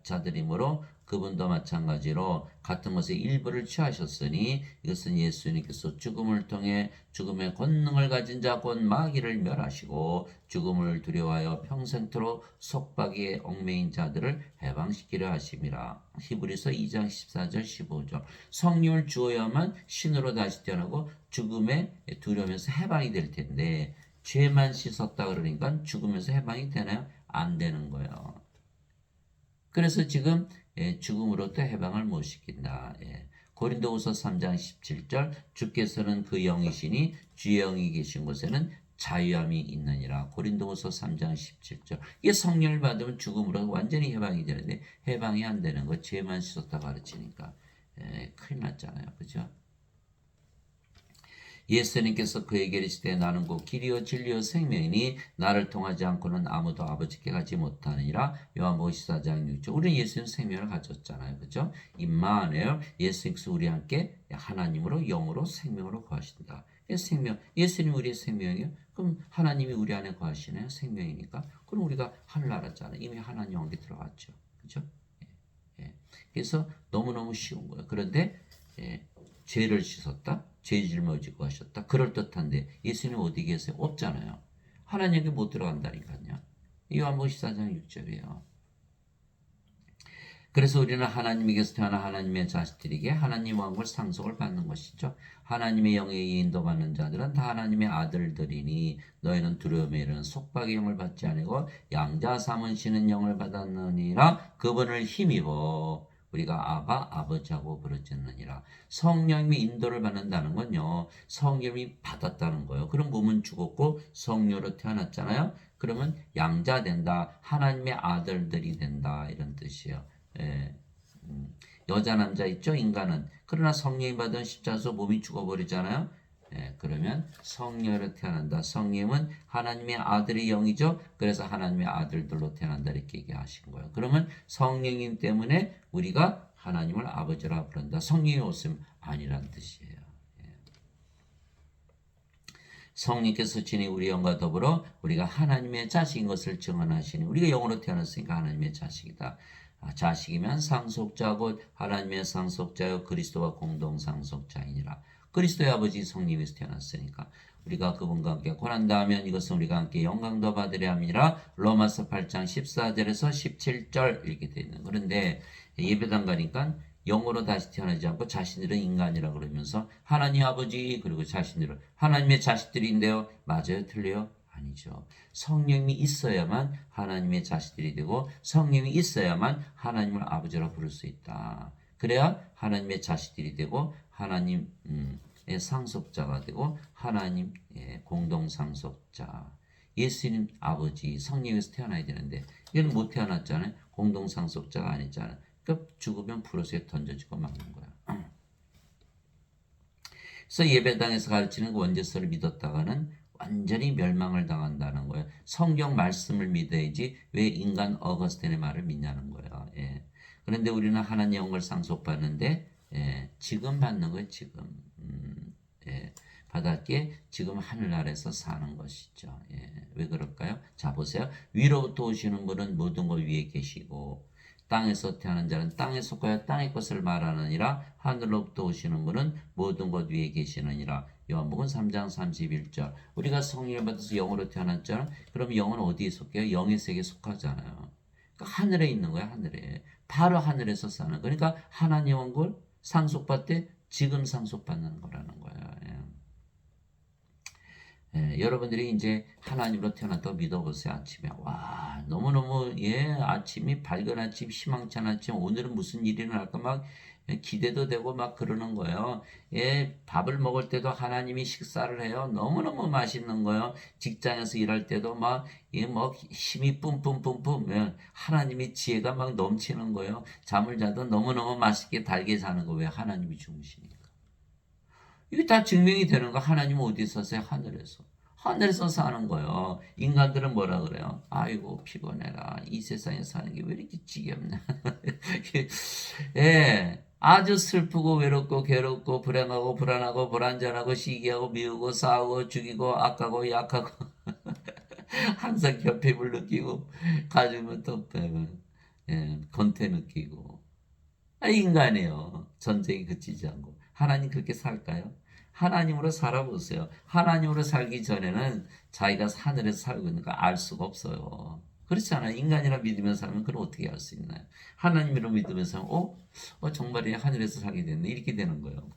S1: 자들이므로 그분도 마찬가지로 같은 것의 일부를 취하셨으니 이것은 예수님께서 죽음을 통해 죽음의 권능을 가진 자 곧 마귀를 멸하시고 죽음을 두려워하여 평생토록 속박이에 얽매인 자들을 해방시키려 하심이라. 히브리서 2장 14절 15절. 성령을 주어야만 신으로 다시 태어나고 죽음의 두려움에서 해방이 될 텐데 죄만 씻었다 그러니까 죽으면서 해방이 되나요? 안 되는 거예요. 그래서 지금 죽음으로부터 해방을 못 시킨다. 고린도후서 3장 17절 주께서는 그 영이시니 주의 영이 계신 곳에는 자유함이 있느니라. 고린도후서 3장 17절. 이게 성령을 받으면 죽음으로 완전히 해방이 되는데 해방이 안 되는 거 죄만 씻었다 가르치니까 큰일 났잖아요. 그죠? 예수님께서 그에게 이르시되 나는 곧 길이요 진리요 생명이니 나를 통하지 않고는 아무도 아버지께 가지 못하느니라. 요한복음 14장 6절. 우리는 예수님 생명을 가졌잖아요. 그죠? 임마누엘, 예수님께서 우리 함께 하나님으로 영으로 생명으로 거하신다. 생명, 예수님 우리의 생명이에요. 그럼 하나님이 우리 안에 거하시네요. 생명이니까. 그럼 우리가 하늘나라잖아요. 이미 하나님 왕국에 들어갔죠. 그죠? 예. 그래서 너무너무 쉬운 거예요. 그런데 죄를 씻었다? 죄 짊어지고 하셨다? 그럴듯한데 예수님 어디 계세요? 없잖아요. 하나님에게 못 들어간다니까요. 요한복음 14장 6절이에요. 그래서 우리는 하나님에게서 태어난 하나님의 자식들에게 하나님 왕국을 상속을 받는 것이죠. 하나님의 영에 인도받는 자들은 다 하나님의 아들들이니 너희는 두려움에 이르는 속박의 영을 받지 아니고 양자 삼으시는 영을 받았느니라. 그분을 힘입어 우리가 아바 아버지하고 부르짖느니라. 성령님이 인도를 받는다는 건요, 성령님이 받았다는 거예요. 그럼 몸은 죽었고 성령으로 태어났잖아요. 그러면 양자 된다, 하나님의 아들들이 된다, 이런 뜻이에요. 예. 여자 남자 있죠, 인간은. 그러나 성령이 받은 십자가에서 몸이 죽어버리잖아요. 예, 그러면 성령으로 태어난다. 성령은 하나님의 아들의 영이죠. 그래서 하나님의 아들들로 태어난다, 이렇게 얘기하신 거예요. 그러면 성령님 때문에 우리가 하나님을 아버지라 부른다. 성령이 없으면 아니란 뜻이에요. 예. 성령께서 지니 우리 영과 더불어 우리가 하나님의 자식인 것을 증언하시니, 우리가 영으로 태어났으니까 하나님의 자식이다. 자식이면 상속자 곧 하나님의 상속자여 그리스도와 공동 상속자이니라. 그리스도의 아버지 성령에서 태어났으니까 우리가 그분과 함께 고난당하면 이것은 우리가 함께 영광도 받으려 함이라. 로마서 8장 14절에서 17절 이렇게 되어 있는. 그런데 예배당 가니까 영으로 다시 태어나지 않고 자신들은 인간이라 그러면서 하나님 아버지 그리고 자신들은 하나님의 자식들인데요. 맞아요? 틀려요? 아니죠. 성령이 있어야만 하나님의 자식들이 되고 성령이 있어야만 하나님을 아버지라 부를 수 있다. 그래야 하나님의 자식들이 되고 하나님의 상속자가 되고 하나님의 공동 상속자. 예수님 아버지 성령에서 태어나야 되는데 얘는 못 태어났잖아요. 공동 상속자가 아니잖아요. 그러니까 죽으면 불옷에 던져지고 막는 거야. 그래서 예배당에서 가르치는 그 원죄서를 믿었다가는 완전히 멸망을 당한다는 거예요. 성경 말씀을 믿어야지 왜 인간 어거스틴의 말을 믿냐는 거예요. 예. 그런데 우리는 하나님 영을 상속받는데 지금 받는 거예요. 지금. 예. 받았기에 지금 하늘나라에서 사는 것이죠. 예. 왜 그럴까요? 자 보세요. 위로부터 오시는 분은 모든 것 위에 계시고 땅에서 태어난 자는 땅에 속하여 땅의 것을 말하느니라. 하늘로부터 오시는 분은 모든 것 위에 계시느니라. 요한복음 3장 31절. 우리가 성령을 받아서 영으로 태어났잖아. 그럼 영은 어디에 속해요? 영의 세계에 속하잖아요. 그러니까 하늘에 있는 거야. 하늘에. 바로 하늘에서 사는. 그러니까 하나님 왕국을 상속받되 지금 상속받는 거라는 거야. 예, 여러분들이 이제 하나님으로 태어났다고 믿어보세요. 아침에 와 너무너무 아침이 밝은 아침, 희망찬 아침, 오늘은 무슨 일이 일어날까 막 기대도 되고 막 그러는 거예요. 밥을 먹을 때도 하나님이 식사를 해요. 너무너무 맛있는 거예요. 직장에서 일할 때도 막 힘이 뿜뿜뿜뿜, 하나님의 지혜가 막 넘치는 거예요. 잠을 자도 너무너무 맛있게 달게 자는 거. 왜? 하나님이 주무시니까. 이게 다 증명이 되는 거. 하나님은 어디서 사세요? 하늘에서. 하늘에서 사는 거예요. 인간들은 뭐라 그래요? 아이고 피곤해라. 이 세상에 사는 게 왜 이렇게 지겹냐. 예, 아주 슬프고 외롭고 괴롭고 불행하고 불안하고 불안전하고 시기하고 미우고 싸우고 죽이고 악하고 약하고 항상 결핍을 느끼고 가지면 또 권태 느끼고. 인간이에요. 전쟁이 그치지 않고. 하나님 그렇게 살까요? 하나님으로 살아보세요. 하나님으로 살기 전에는 자기가 하늘에서 살고 있는 거 알 수가 없어요. 그렇잖아요. 인간이라 믿으면서 살면 그럼 어떻게 알 수 있나요? 하나님으로 믿으면서 정말 하늘에서 살게 됐네. 이렇게 되는 거예요.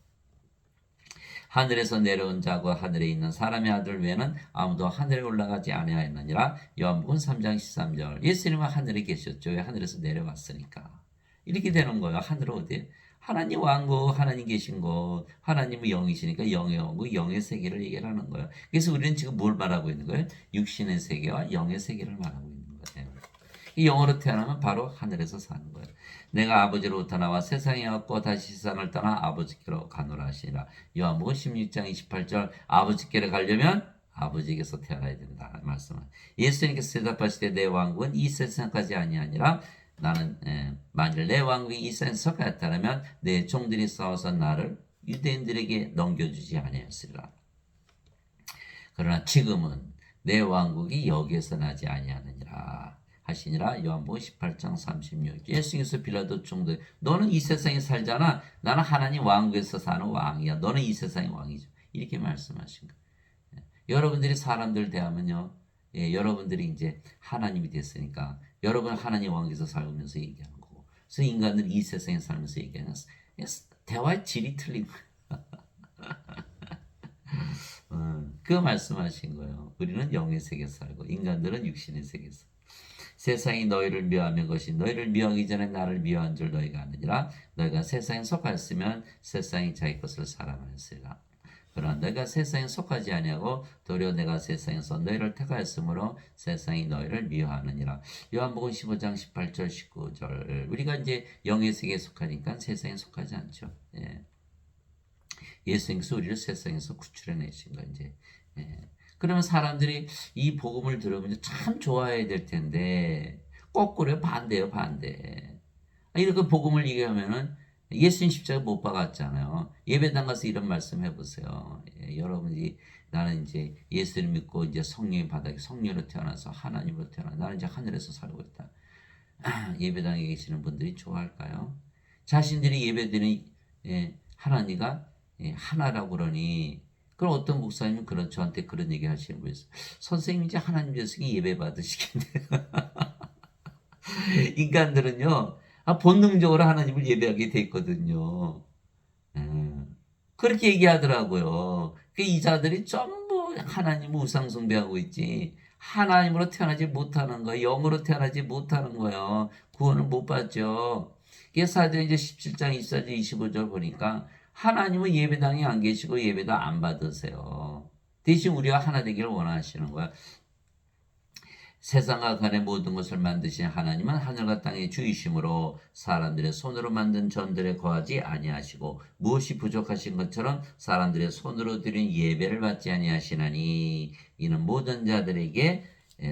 S1: 하늘에서 내려온 자고 하늘에 있는 사람의 아들 외에는 아무도 하늘에 올라가지 아니하였느니라. 요한복음 3장 13절. 예수님은 하늘에 계셨죠. 왜? 하늘에서 내려왔으니까. 이렇게 되는 거예요. 하늘 어디에? 하나님 왕국, 하나님 계신 곳, 하나님은 영이시니까 영의 왕국, 영의 세계를 얘기하는 거예요. 그래서 우리는 지금 뭘 말하고 있는 거예요? 육신의 세계와 영의 세계를 말하고 있는 거예요. 이 영어로 태어나면 바로 하늘에서 사는 거예요. 내가 아버지로부터 나와 세상에 왔고 다시 세상을 떠나 아버지께로 가노라 하시니라. 요한복음 16장 28절 아버지께로 가려면 아버지께서 태어나야 된다 말씀을. 예수님께서 대답하시되 내 왕국은 이 세상까지 아니하니라. 나는 만일 내 왕국이 이 세상에 속하였다면 내 종들이 싸워서 나를 유대인들에게 넘겨주지 아니하였으리라. 그러나 지금은 내 왕국이 여기에서 나지 아니하느니라 하시니라. 요한복음 18장 36. 예수께서 빌라도 총독 너는 이 세상에 살잖아. 나는 하나님 왕국에서 사는 왕이야. 너는 이 세상의 왕이죠. 이렇게 말씀하신 거예요. 여러분들이 사람들 대하면요. 여러분들이 이제 하나님이 됐으니까 여러분 하나님 왕국에서 살면서 얘기하는 거고. 그래서 인간들이 이 세상에 살면서 얘기하는 대화의 질이 틀린 거예요. 그 말씀하신 거예요. 우리는 영의 세계에서 살고 인간들은 육신의 세계에서. 세상이 너희를 미워하는 것이 너희를 미워하기 전에 나를 미워한 줄 너희가 아느니라. 너희가 세상에 속하였으면 세상이 자기 것을 사랑하였으리라. 그러나 너희가 세상에 속하지 아니하고 도리어 내가 세상에서 너희를 택하였으므로 세상이 너희를 미워하느니라. 요한복음 15장 18절 19절. 우리가 이제 영의 세계에 속하니까 세상에 속하지 않죠. 예수님께서 우리를 세상에서 구출해내신 거 이제. 그러면 사람들이 이 복음을 들으면 참 좋아해야 될 텐데 거꾸로 반대요, 반대. 이렇게 복음을 얘기하면은 예수님 십자가 못 박았잖아요. 예배당 가서 이런 말씀 해보세요. 여러분이 나는 이제 예수를 믿고 이제 성령의 바닥에 성령으로 태어나서 하나님으로 태어나 나는 이제 하늘에서 살고 있다. 예배당에 계시는 분들이 좋아할까요? 자신들이 예배드리는 하나님과 하나라고 그러니 그럼 어떤 목사님은 저한테 그런 얘기 하시는 분이 있어요. 선생님 이제 하나님 녀석이 예배 받으시겠네요. 인간들은요. 본능적으로 하나님을 예배하게 돼 있거든요. 그렇게 얘기하더라고요. 이 자들이 전부 하나님을 우상 숭배하고 있지. 하나님으로 태어나지 못하는 거예요. 영으로 태어나지 못하는 거예요. 구원을 못 받죠. 이게 사도행 이제 17장 24절 25절 보니까 하나님은 예배당에 안 계시고 예배도 안 받으세요. 대신 우리가 하나 되기를 원하시는 거야. 세상과 간의 모든 것을 만드신 하나님은 하늘과 땅의 주이심으로 사람들의 손으로 만든 전들에 거하지 아니하시고 무엇이 부족하신 것처럼 사람들의 손으로 드린 예배를 받지 아니하시나니 이는 모든 자들에게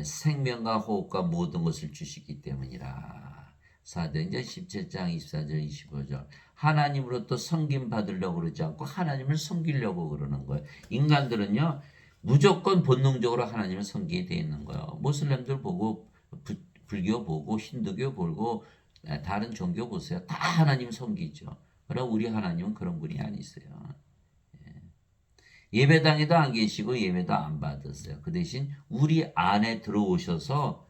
S1: 생명과 호흡과 모든 것을 주시기 때문이라. 사도행전 17장 24절 25절. 하나님으로부터 섬김 받으려고 그러지 않고 하나님을 섬기려고 그러는 거예요. 인간들은요. 무조건 본능적으로 하나님을 섬기게 돼 있는 거예요. 모슬렘들 보고 불교 보고 힌두교 보고 다른 종교 보세요. 다 하나님 섬기죠. 그러나 우리 하나님은 그런 분이 아니세요. 예배당에도 안 계시고 예배도 안 받으세요. 그 대신 우리 안에 들어오셔서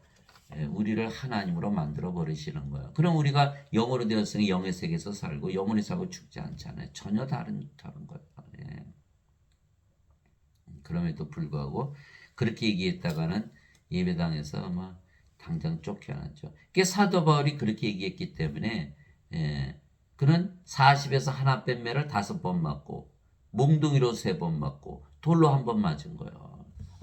S1: 우리를 하나님으로 만들어 버리시는 거예요. 그럼 우리가 영으로 되었으니 영의 세계에서 살고 영으로 살고 죽지 않잖아요. 전혀 다른 거예요. 그럼에도 불구하고 그렇게 얘기했다가는 예배당에서 뭐 당장 쫓겨났죠. 그게 사도 바울이 그렇게 얘기했기 때문에 그는 40에서 하나 뺀 매를 5번 맞고 몽둥이로 3번 맞고 돌로 1번 맞은 거예요.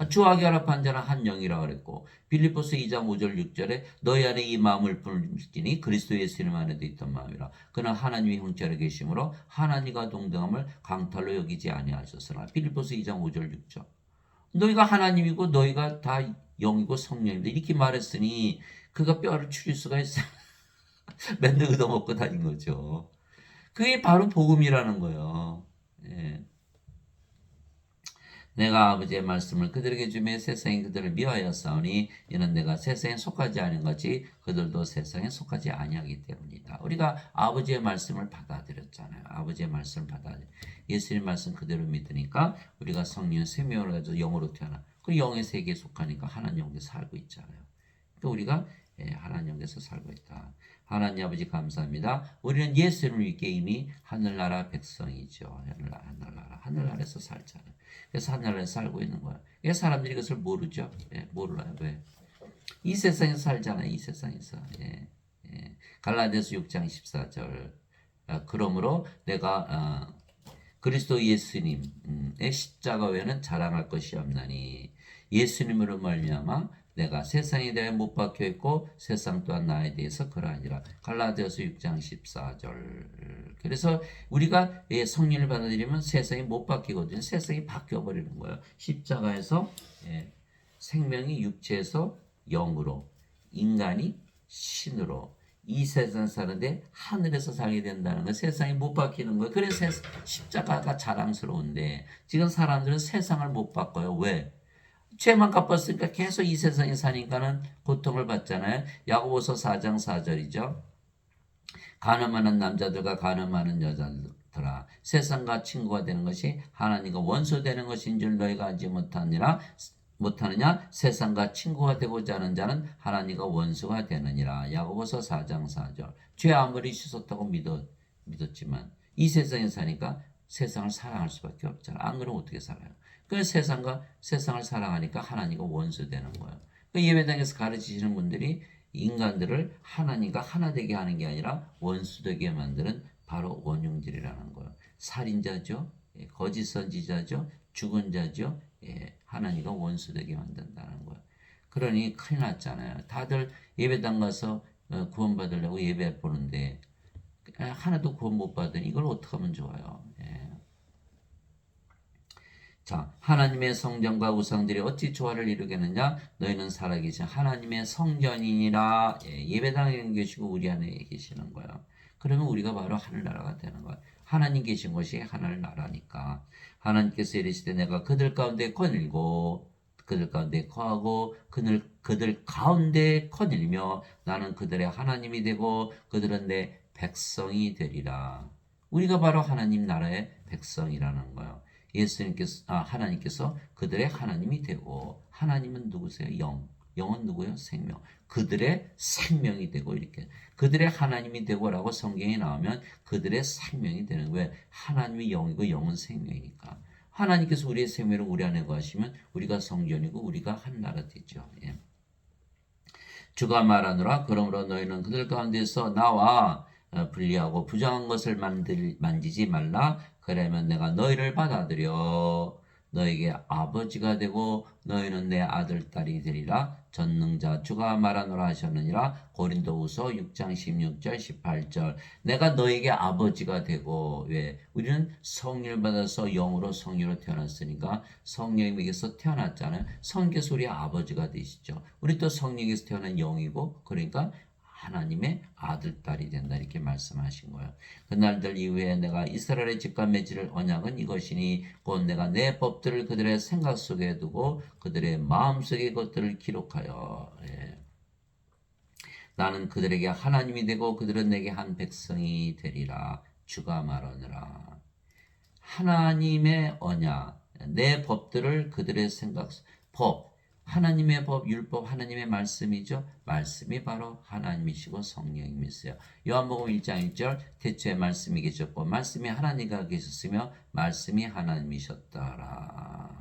S1: 주와 결합한 자는 한 영이라 그랬고 빌립보서 2장 5절 6절에 너희 안에 이 마음을 품을지니 그리스도 예수님 안에도 있던 마음이라. 그는 하나님이 형제로 계심으로 하나님과 동등함을 강탈로 여기지 아니하셨으나 빌립보서 2장 5절 6절. 너희가 하나님이고 너희가 다 영이고 성령인데 이렇게 말했으니 그가 뼈를 추릴 수가 있어요. 맨날 얻어먹고 다닌 거죠. 그게 바로 복음이라는 거예요. 내가 아버지의 말씀을 그들에게 주며 세상이 그들을 미워하였사오니 이는 내가 세상에 속하지 않은 것이 그들도 세상에 속하지 아니하기 때문이다. 우리가 아버지의 말씀을 받아들였잖아요. 아버지의 말씀을 받아들여 예수님 말씀 그대로 믿으니까 우리가 성령 생명을 가지고 영으로 태어나 그 영의 세계에 속하니까 하나님 영에서 살고 있잖아요. 또 우리가 하나님 영에서 살고 있다. 하나님 아버지 감사합니다. 우리는 예수님을 믿게 이미 하늘나라 백성이죠. 하늘나라에서 살잖아요. 그래서 하늘나라에서 살고 있는 거예요. 왜 사람들이 그것을 모르죠? 몰라요. 왜? 이 세상에서 살잖아요. 이 세상에서. 갈라디아서 6장 14절. 그러므로 내가 그리스도 예수님의 십자가 외에는 자랑할 것이 없나니 예수님으로 말미암아 내가 세상에 대해 못 박혀 있고 세상 또한 나에 대해서 그러하니라. 갈라디아서 6장 14절. 그래서 우리가 성령을 받아들이면 세상이 못 바뀌거든요. 세상이 바뀌어 버리는 거예요. 십자가에서 생명이 육체에서 영으로, 인간이 신으로, 이 세상 사는데 하늘에서 살게 된다는 거. 세상이 못 바뀌는 거예요. 그래서 십자가가 자랑스러운데 지금 사람들은 세상을 못 바꿔요. 왜? 죄만 갚았으니까 계속 이 세상에 사니까는 고통을 받잖아요. 야고보서 4장 4절이죠. 가늠하는 남자들과 가늠하는 여자들아, 세상과 친구가 되는 것이 하나님과 원수 되는 것인 줄 너희가 알지 못하느냐? 세상과 친구가 되고자 하는 자는 하나님과 원수가 되느니라. 야고보서 4장 4절. 죄 아무리 씻었다고 믿었지만 이 세상에 사니까 세상을 사랑할 수밖에 없잖아. 안 그러면 어떻게 살아요? 그래서 세상을 사랑하니까 하나님과 원수 되는 거예요. 그 예배당에서 가르치시는 분들이 인간들을 하나님과 하나 되게 하는 게 아니라 원수 되게 만드는 바로 원흉들이라는 거예요. 살인자죠. 거짓 선지자죠. 죽은 자죠. 하나님과 원수 되게 만든다는 거예요. 그러니 큰일 났잖아요. 다들 예배당 가서 구원받으려고 예배 보는데 하나도 구원 못 받으니 이걸 어떻게 하면 좋아요. 자, 하나님의 성전과 우상들이 어찌 조화를 이루겠느냐? 너희는 살아계신 하나님의 성전이니라. 예배당에 계시고 우리 안에 계시는 거예요. 그러면 우리가 바로 하늘나라가 되는 거예요. 하나님 계신 것이 하늘나라니까. 하나님께서 이르시되 내가 그들 가운데 거닐고 그들 가운데 거하고 그들 가운데 거닐며 나는 그들의 하나님이 되고 그들은 내 백성이 되리라. 우리가 바로 하나님 나라의 백성이라는 거예요. 하나님께서 그들의 하나님이 되고, 하나님은 누구세요? 영은 누구예요? 생명. 그들의 생명이 되고, 이렇게. 그들의 하나님이 되고라고 성경에 나오면 그들의 생명이 되는 거예요. 하나님이 영이고 영은 생명이니까. 하나님께서 우리의 생명을 우리 안에 거하시면 우리가 성전이고 우리가 한 나라 되죠. 주가 말하노라. 그러므로 너희는 그들 가운데서 나와 분리하고 부정한 것을 만지지 말라. 그러면 내가 너희를 받아들여 너에게 아버지가 되고 너희는 내 아들 딸이 되리라. 전능자 주가 말하노라 하셨느니라. 고린도후서 6장 16절 18절. 내가 너에게 아버지가 되고, 왜? 우리는 성령을 받아서 영으로 성령으로 태어났으니까 성령에게서 태어났잖아요. 성령께서 우리 아버지가 되시죠. 우리 또 성령에게서 태어난 영이고, 그러니까 하나님의 아들, 딸이 된다 이렇게 말씀하신 거예요. 그날들 이후에 내가 이스라엘의 집과 맺을 언약은 이것이니 곧 내가 내 법들을 그들의 생각 속에 두고 그들의 마음속에 것들을 기록하여 나는 그들에게 하나님이 되고 그들은 내게 한 백성이 되리라. 주가 말하느라. 하나님의 언약, 내 법들을 그들의 법, 하나님의 법, 율법, 하나님의 말씀이죠. 말씀이 바로 하나님이시고 성령님이세요. 요한복음 1장 1절 태초에 말씀이 계셨고 말씀이 하나님과 계셨으며 말씀이 하나님이셨더라.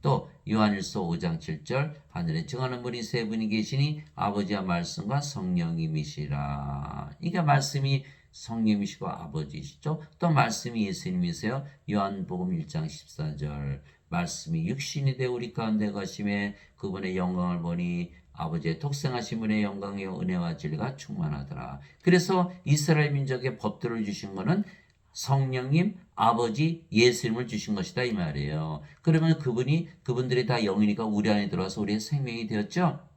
S1: 또 요한일서 5장 7절 하늘에 증하는 분이 세 분이 계시니 아버지와 말씀과 성령님이시라. 이게 말씀이 성령이시고 아버지시죠. 또 말씀이 예수님이세요. 요한복음 1장 14절 말씀이 육신이 되어 우리 가운데 거심에 그분의 영광을 보니 아버지의 독생하신 분의 영광의 은혜와 진리가 충만하더라. 그래서 이스라엘 민족의 법들을 주신 것은 성령님, 아버지, 예수님을 주신 것이다 이 말이에요. 그러면 그분들이 다 영이니까 우리 안에 들어와서 우리의 생명이 되었죠.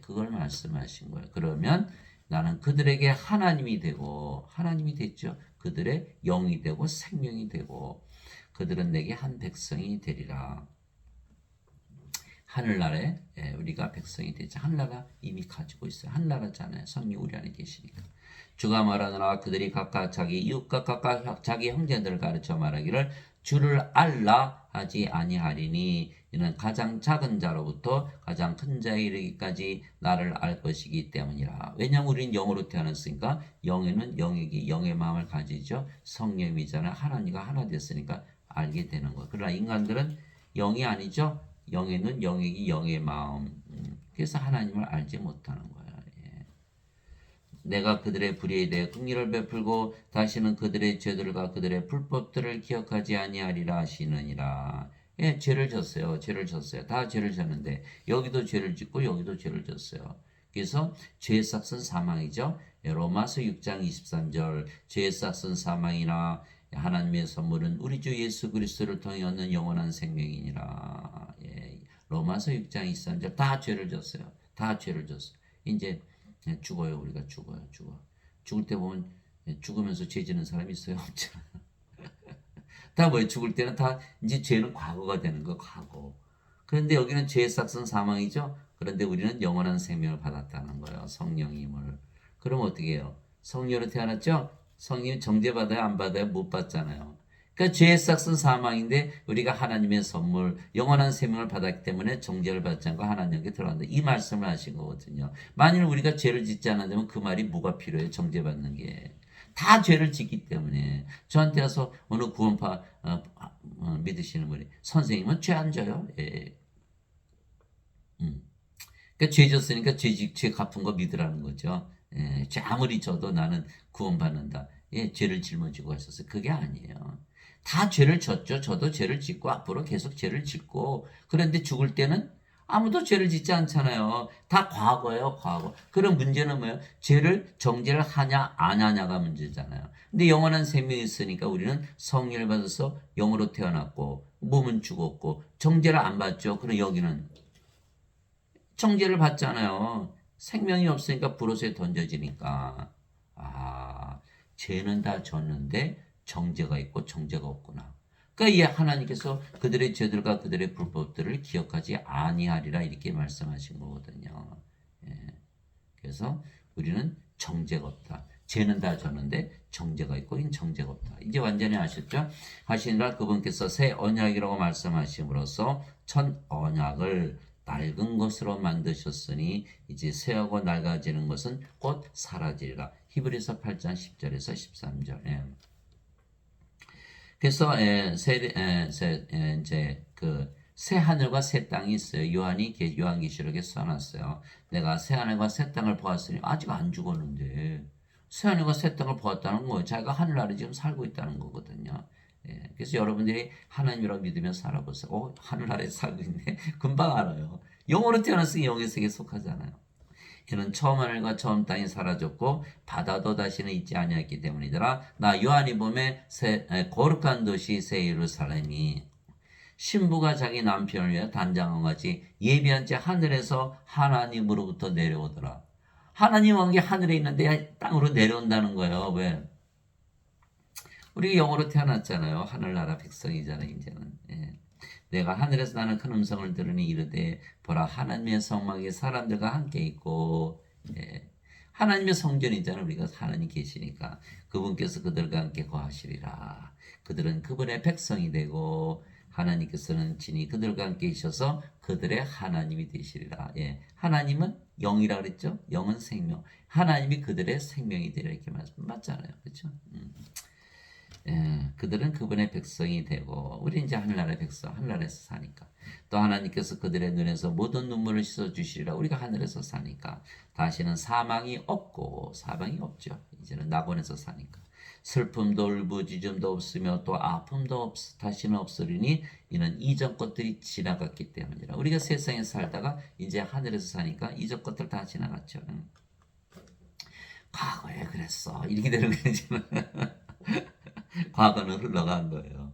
S1: 그걸 말씀하신 거예요. 그러면 나는 그들에게 하나님이 되고, 하나님이 됐죠. 그들의 영이 되고 생명이 되고 그들은 내게 한 백성이 되리라. 하늘나라에 우리가 백성이 되지. 하늘나라 이미 가지고 있어요. 하늘나라잖아요. 성령 우리 안에 계시니까. 주가 말하느라 그들이 각각 자기 이웃과 각각 자기 형제들을 가르쳐 말하기를 주를 알라 하지 아니하리니 이는 가장 작은 자로부터 가장 큰 자에 이르기까지 나를 알 것이기 때문이라. 왜냐하면 우리는 영으로 태어났으니까 영에는 영의 마음을 가지죠. 성령이잖아요. 하나님과 하나 됐으니까 알게 되는 거예요. 그러나 인간들은 영이 아니죠. 영에는 영의 마음. 그래서 하나님을 알지 못하는 거예요. 내가 그들의 불의에 대해 긍휼을 베풀고 다시는 그들의 죄들과 그들의 불법들을 기억하지 아니하리라 하시느니라. 예, 죄를 졌어요. 죄를 졌어요. 다 죄를 졌는데 여기도 죄를 짓고 여기도 죄를 졌어요. 그래서 죄의 삭은 사망이죠. 예, 로마서 6장 23절 죄의 삭은 사망이나 하나님의 선물은 우리 주 예수 그리스도를 통해 얻는 영원한 생명이니라. 예, 로마서 6장 23절 다 죄를 졌어요. 다 죄를 졌어요. 이제 죽어요. 우리가 죽어요. 죽을 때 보면 죽으면서 죄 지는 사람이 있어요. 없잖아. 다 뭐예요? 죽을 때는 다 이제 죄는 과거가 되는 거 과거. 그런데 여기는 죄의 삭은 사망이죠. 그런데 우리는 영원한 생명을 받았다는 거예요. 성령님을. 그럼 어떻게 해요? 성령으로 태어났죠? 성령 정죄받아요? 안 받아요? 못 받잖아요. 그러니까 죄의 삭은 사망인데 우리가 하나님의 선물 영원한 생명을 받았기 때문에 정죄를 받지 않고 하나님께 들어간다. 이 말씀을 하신 거거든요. 만일 우리가 죄를 짓지 않았다면 그 말이 뭐가 필요해요? 정죄받는 게. 다 죄를 짓기 때문에 저한테 와서 어느 구원파 믿으시는 분이 선생님은 죄 안 져요? 예. 그러니까 죄 졌으니까 죄 갚은 거 믿으라는 거죠. 예. 죄 아무리 져도 나는 구원받는다. 예, 죄를 짊어지고 했었어요. 그게 아니에요. 다 죄를 졌죠. 저도 죄를 짓고 앞으로 계속 죄를 짓고 그런데 죽을 때는 아무도 죄를 짓지 않잖아요. 다 과거예요, 과거. 그럼 문제는 뭐예요? 죄를 정죄를 하냐 안 하냐가 문제잖아요. 근데 영원한 생명이 있으니까 우리는 성령을 받아서 영으로 태어났고 몸은 죽었고 정죄를 안 받죠. 그럼 여기는 정죄를 받잖아요. 생명이 없으니까 불옷에 던져지니까. 아, 죄는 다 졌는데 정죄가 있고 정죄가 없구나. 그러니까 이 하나님께서 그들의 죄들과 그들의 불법들을 기억하지 아니하리라 이렇게 말씀하신 거거든요. 예. 그래서 우리는 정죄가 없다. 죄는 다 졌는데 정죄가 있고 이 정죄가 없다. 이제 완전히 아셨죠? 하시니라 그분께서 새 언약이라고 말씀하심으로써 첫 언약을 낡은 것으로 만드셨으니 이제 새하고 낡아지는 것은 곧 사라지리라. 히브리서 8장 10절에서 13절. 예. 그래서 이제 그 새 하늘과 새 땅이 있어요. 요한계시록에 써놨어요. 내가 새 하늘과 새 땅을 보았으니 아직 안 죽었는데 새 하늘과 새 땅을 보았다는 거예요. 자기가 하늘나라에 지금 살고 있다는 거거든요. 예, 그래서 여러분들이 하나님이라고 믿으며 살아보세요. 하늘나라에 살고 있네. 금방 알아요. 영으로 태어났으니 영의 세계에 속하잖아요. 이는 처음 하늘과 처음 땅이 사라졌고 바다도 다시는 있지 아니했기 때문이더라. 나 요한이 봄에 거룩한 도시 새 예루살렘이 신부가 자기 남편을 위해 단장한 같이 예비한 채 하늘에서 하나님으로부터 내려오더라. 하나님 왕이 하늘에 있는데 땅으로 내려온다는 거예요. 왜? 우리 영으로 태어났잖아요. 하늘나라 백성이잖아요. 이제는. 예. 내가 하늘에서 나는 큰 음성을 들으니 이르되 보라 하나님의 성막이 사람들과 함께 있고 예. 하나님의 성전이잖아요. 우리가 하나님 계시니까 그분께서 그들과 함께 거하시리라. 그들은 그분의 백성이 되고 하나님께서는 친히 그들과 함께 계셔서 그들의 하나님이 되시리라. 예. 하나님은 영이라 그랬죠. 영은 생명. 하나님이 그들의 생명이 되리라 이렇게 맞잖아요. 그렇죠? 예, 그들은 그분의 백성이 되고 우리 이제 하늘나라의 백성 하늘나라에서 사니까 또 하나님께서 그들의 눈에서 모든 눈물을 씻어주시리라. 우리가 하늘에서 사니까 다시는 사망이 없고 사망이 없죠. 이제는 낙원에서 사니까 슬픔도 울부짖음도 없으며 또 아픔도 다시는 없으리니 이는 이전 것들이 지나갔기 때문이라. 우리가 세상에 살다가 이제 하늘에서 사니까 이전 것들 다 지나갔죠. 과거에 그랬어 이렇게 되는 거죠. 과거는 흘러간 거예요.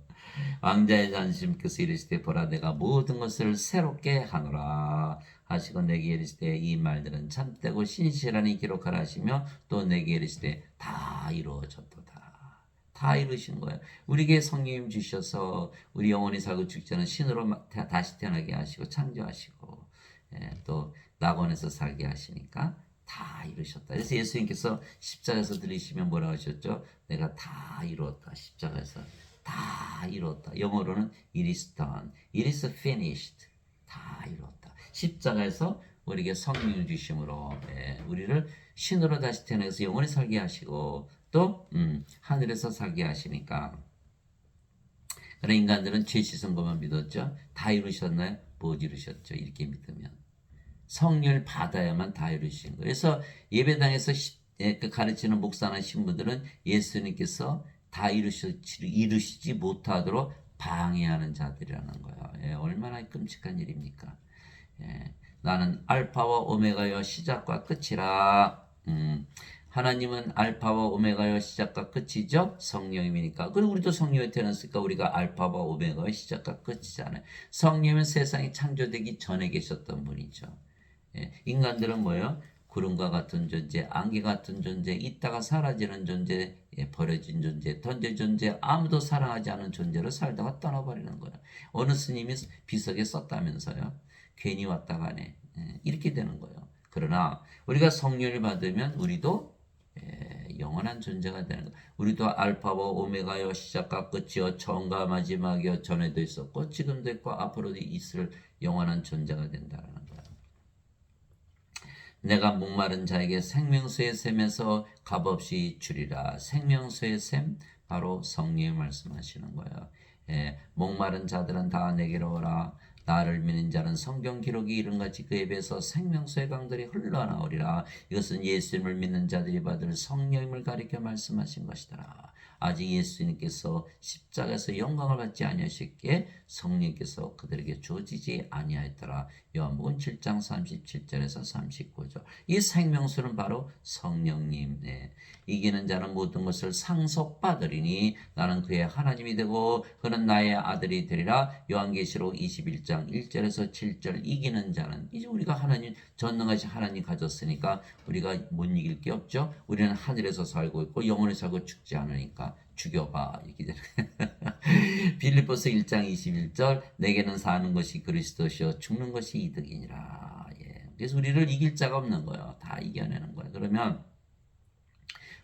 S1: 왕자의 자신께서 이르시되 보라 내가 모든 것을 새롭게 하노라 하시고 내게 이르시되 이 말들은 참되고 신실하니 기록하라 하시며 또 내게 이르시되 다 이루어졌도다. 다 이루신 거예요. 우리에게 성령 주셔서 우리 영원히 살고 죽지 않은 신으로 다시 태어나게 하시고 창조하시고 또 낙원에서 살게 하시니까 다 이루셨다. 그래서 예수님께서 십자가에서 들리시면 뭐라고 하셨죠? 내가 다 이루었다. 십자가에서 다 이루었다. 영어로는 it is done. it is finished. 다 이루었다. 십자가에서 우리에게 성령을 주심으로 우리를 신으로 다시 태어나서 영원히 살게 하시고 또 하늘에서 살게 하시니까 그런 인간들은 죄 씻은 것만 믿었죠. 다 이루셨나요? 못 이루셨죠. 이렇게 믿으면. 성령을 받아야만 다 이루신 거예요. 그래서 예배당에서 가르치는 목사나 신부들은 예수님께서 다 이루시지 못하도록 방해하는 자들이라는 거예요. 예, 얼마나 끔찍한 일입니까? 예, 나는 알파와 오메가여 시작과 끝이라. 하나님은 알파와 오메가여 시작과 끝이죠. 성령님이니까. 그리고 우리도 성령이 태어났으니까 우리가 알파와 오메가의 시작과 끝이잖아요. 성령은 세상이 창조되기 전에 계셨던 분이죠. 예, 인간들은 뭐예요? 구름과 같은 존재, 안개 같은 존재, 있다가 사라지는 존재, 예, 버려진 존재, 던질 존재, 아무도 사랑하지 않은 존재로 살다가 떠나버리는 거예요. 어느 스님이 비석에 썼다면서요. 괜히 왔다 가네. 예, 이렇게 되는 거예요. 그러나 우리가 성령을 받으면 우리도 영원한 존재가 되는 거예요. 우리도 알파와 오메가여 시작과 끝이여 처음과 마지막이여 전에도 있었고 지금도 있고 앞으로도 있을 영원한 존재가 된다는 거예요. 내가 목마른 자에게 생명수의 샘에서 값없이 주리라. 생명수의 샘 바로 성령이 말씀하시는 거예요. 목마른 자들은 다 내게로 오라. 나를 믿는 자는 성경 기록이 이른같이 그에 비해서 생명수의 강들이 흘러나오리라. 이것은 예수님을 믿는 자들이 받을 성령임을 가리켜 말씀하신 것이더라. 아직 예수님께서 십자가에서 영광을 받지 아니하셨기에 성령께서 그들에게 주어지지 아니하였더라. 요한복음 7장 37절에서 39절. 이 생명수는 바로 성령님. 이기는 자는 모든 것을 상속받으리니 나는 그의 하나님이 되고 그는 나의 아들이 되리라. 요한계시록 21장 1절에서 7절. 이기는 자는 이제 우리가 하나님 전능하신 하나님 가졌으니까 우리가 못 이길 게 없죠. 우리는 하늘에서 살고 있고 영원히 살고 죽지 않으니까 죽여봐. 이렇게 빌립보서 1장 21절. 내게는 사는 것이 그리스도시요 죽는 것이 이득이니라. 예. 그래서 우리를 이길 자가 없는 거예요. 다 이겨내는 거예요. 그러면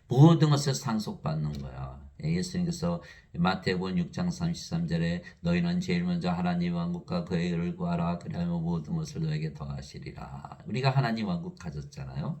S1: 모든 것을 상속받는 거야. 예수님께서 마태복음 6장 33절에 너희는 제일 먼저 하나님 왕국과 그의 의를 구하라. 그리하면 모든 것을 너에게 더하시리라. 우리가 하나님 왕국 가졌잖아요.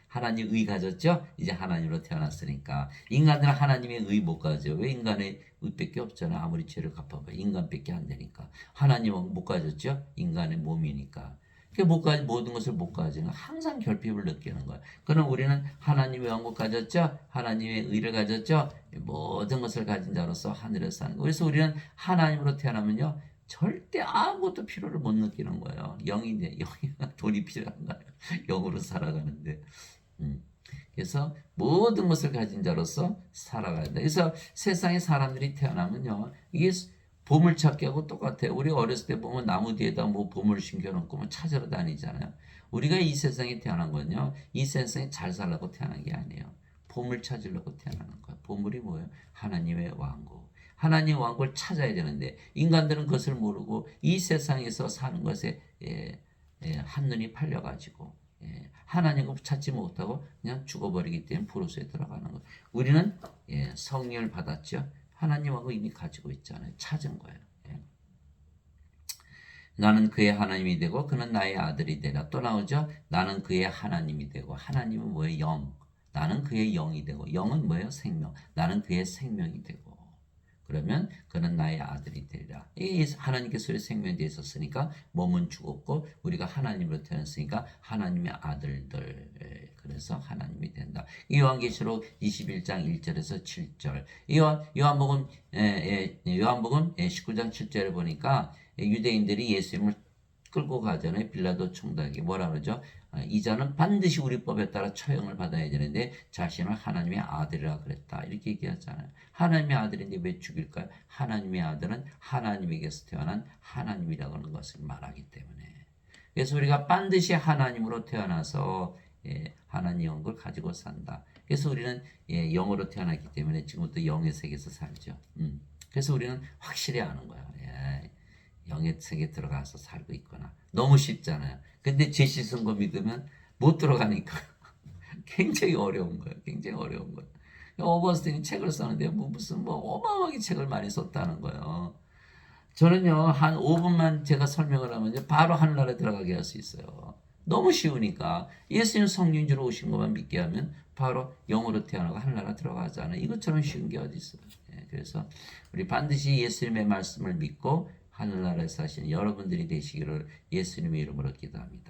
S1: 하나님 의 가졌죠? 이제 하나님으로 태어났으니까. 인간들은 하나님의 의 못 가져. 왜? 인간의 의밖에 없잖아. 아무리 죄를 갚아봐. 인간밖에 안 되니까. 하나님은 못 가졌죠? 인간의 몸이니까. 모든 것을 못 가지는 항상 결핍을 느끼는 거야. 그럼 우리는 하나님의 왕국 가졌죠? 하나님의 의를 가졌죠? 모든 것을 가진 자로서 하늘에서 사는 거예요. 그래서 우리는 하나님으로 태어나면요. 절대 아무것도 필요를 못 느끼는 거예요. 영이 돈이 필요한 거예요. 영으로 살아가는데. 그래서 모든 것을 가진 자로서 살아가야 돼. 그래서 세상에 사람들이 태어나면요. 이게 보물찾기 하고 똑같아요. 우리 어렸을 때 보면 나무 뒤에다 뭐 보물 심겨놓고 뭐 찾으러 다니잖아요. 우리가 이 세상에 태어난 건요. 이 세상에 잘 살라고 태어난 게 아니에요. 보물 찾으려고 태어나는 거예요. 보물이 뭐예요? 하나님의 왕국. 하나님의 왕국을 찾아야 되는데 인간들은 그것을 모르고 이 세상에서 사는 것에 한눈이 팔려가지고 하나님을 찾지 못하고 그냥 죽어버리기 때문에 불호소에 들어가는 거예요. 우리는 성령을 받았죠. 하나님하고 이미 가지고 있잖아요. 찾은 거예요. 나는 그의 하나님이 되고 그는 나의 아들이 되라. 또 나오죠. 나는 그의 하나님이 되고 하나님은 뭐예요? 영. 나는 그의 영이 되고 영은 뭐예요? 생명. 나는 그의 생명이 되고 그러면 그는 나의 아들이 되리라. 이 하나님께서 우리 생명에 대해 있었으니까 몸은 죽었고 우리가 하나님으로 태어났으니까 하나님의 아들들. 그래서 하나님이 된다. 요한계시록 21장 1절에서 7절. 요한복음 19장 7절을 보니까 유대인들이 예수님을 끌고 가잖아요. 빌라도 총독에게 뭐라 그러죠? 이 자는 반드시 우리 법에 따라 처형을 받아야 되는데 자신을 하나님의 아들이라 그랬다. 이렇게 얘기하잖아요. 하나님의 아들인데 왜 죽일까요? 하나님의 아들은 하나님에게서 태어난 하나님이라고 하는 것을 말하기 때문에. 그래서 우리가 반드시 하나님으로 태어나서 하나님의 영을 가지고 산다. 그래서 우리는 영으로 태어났기 때문에 지금부터 영의 세계에서 살죠. 그래서 우리는 확실히 아는 거예요. 영의 세계에 들어가서 살고 있구나. 너무 쉽잖아요. 근데 제 씻은 거 믿으면 못 들어가니까 굉장히 어려운 거예요. 굉장히 어려운 거예요. 오버스틴이 책을 썼는데 무슨 어마어마하게 책을 많이 썼다는 거예요. 저는요 한 5분만 제가 설명을 하면 바로 하늘나라에 들어가게 할 수 있어요. 너무 쉬우니까 예수님 성령주로 오신 것만 믿게 하면 바로 영으로 태어나고 하늘나라 들어가잖아요. 이것처럼 쉬운 게 어디 있어요. 그래서 우리 반드시 예수님의 말씀을 믿고 하늘나라에 사시는 여러분들이 되시기를 예수님의 이름으로 기도합니다.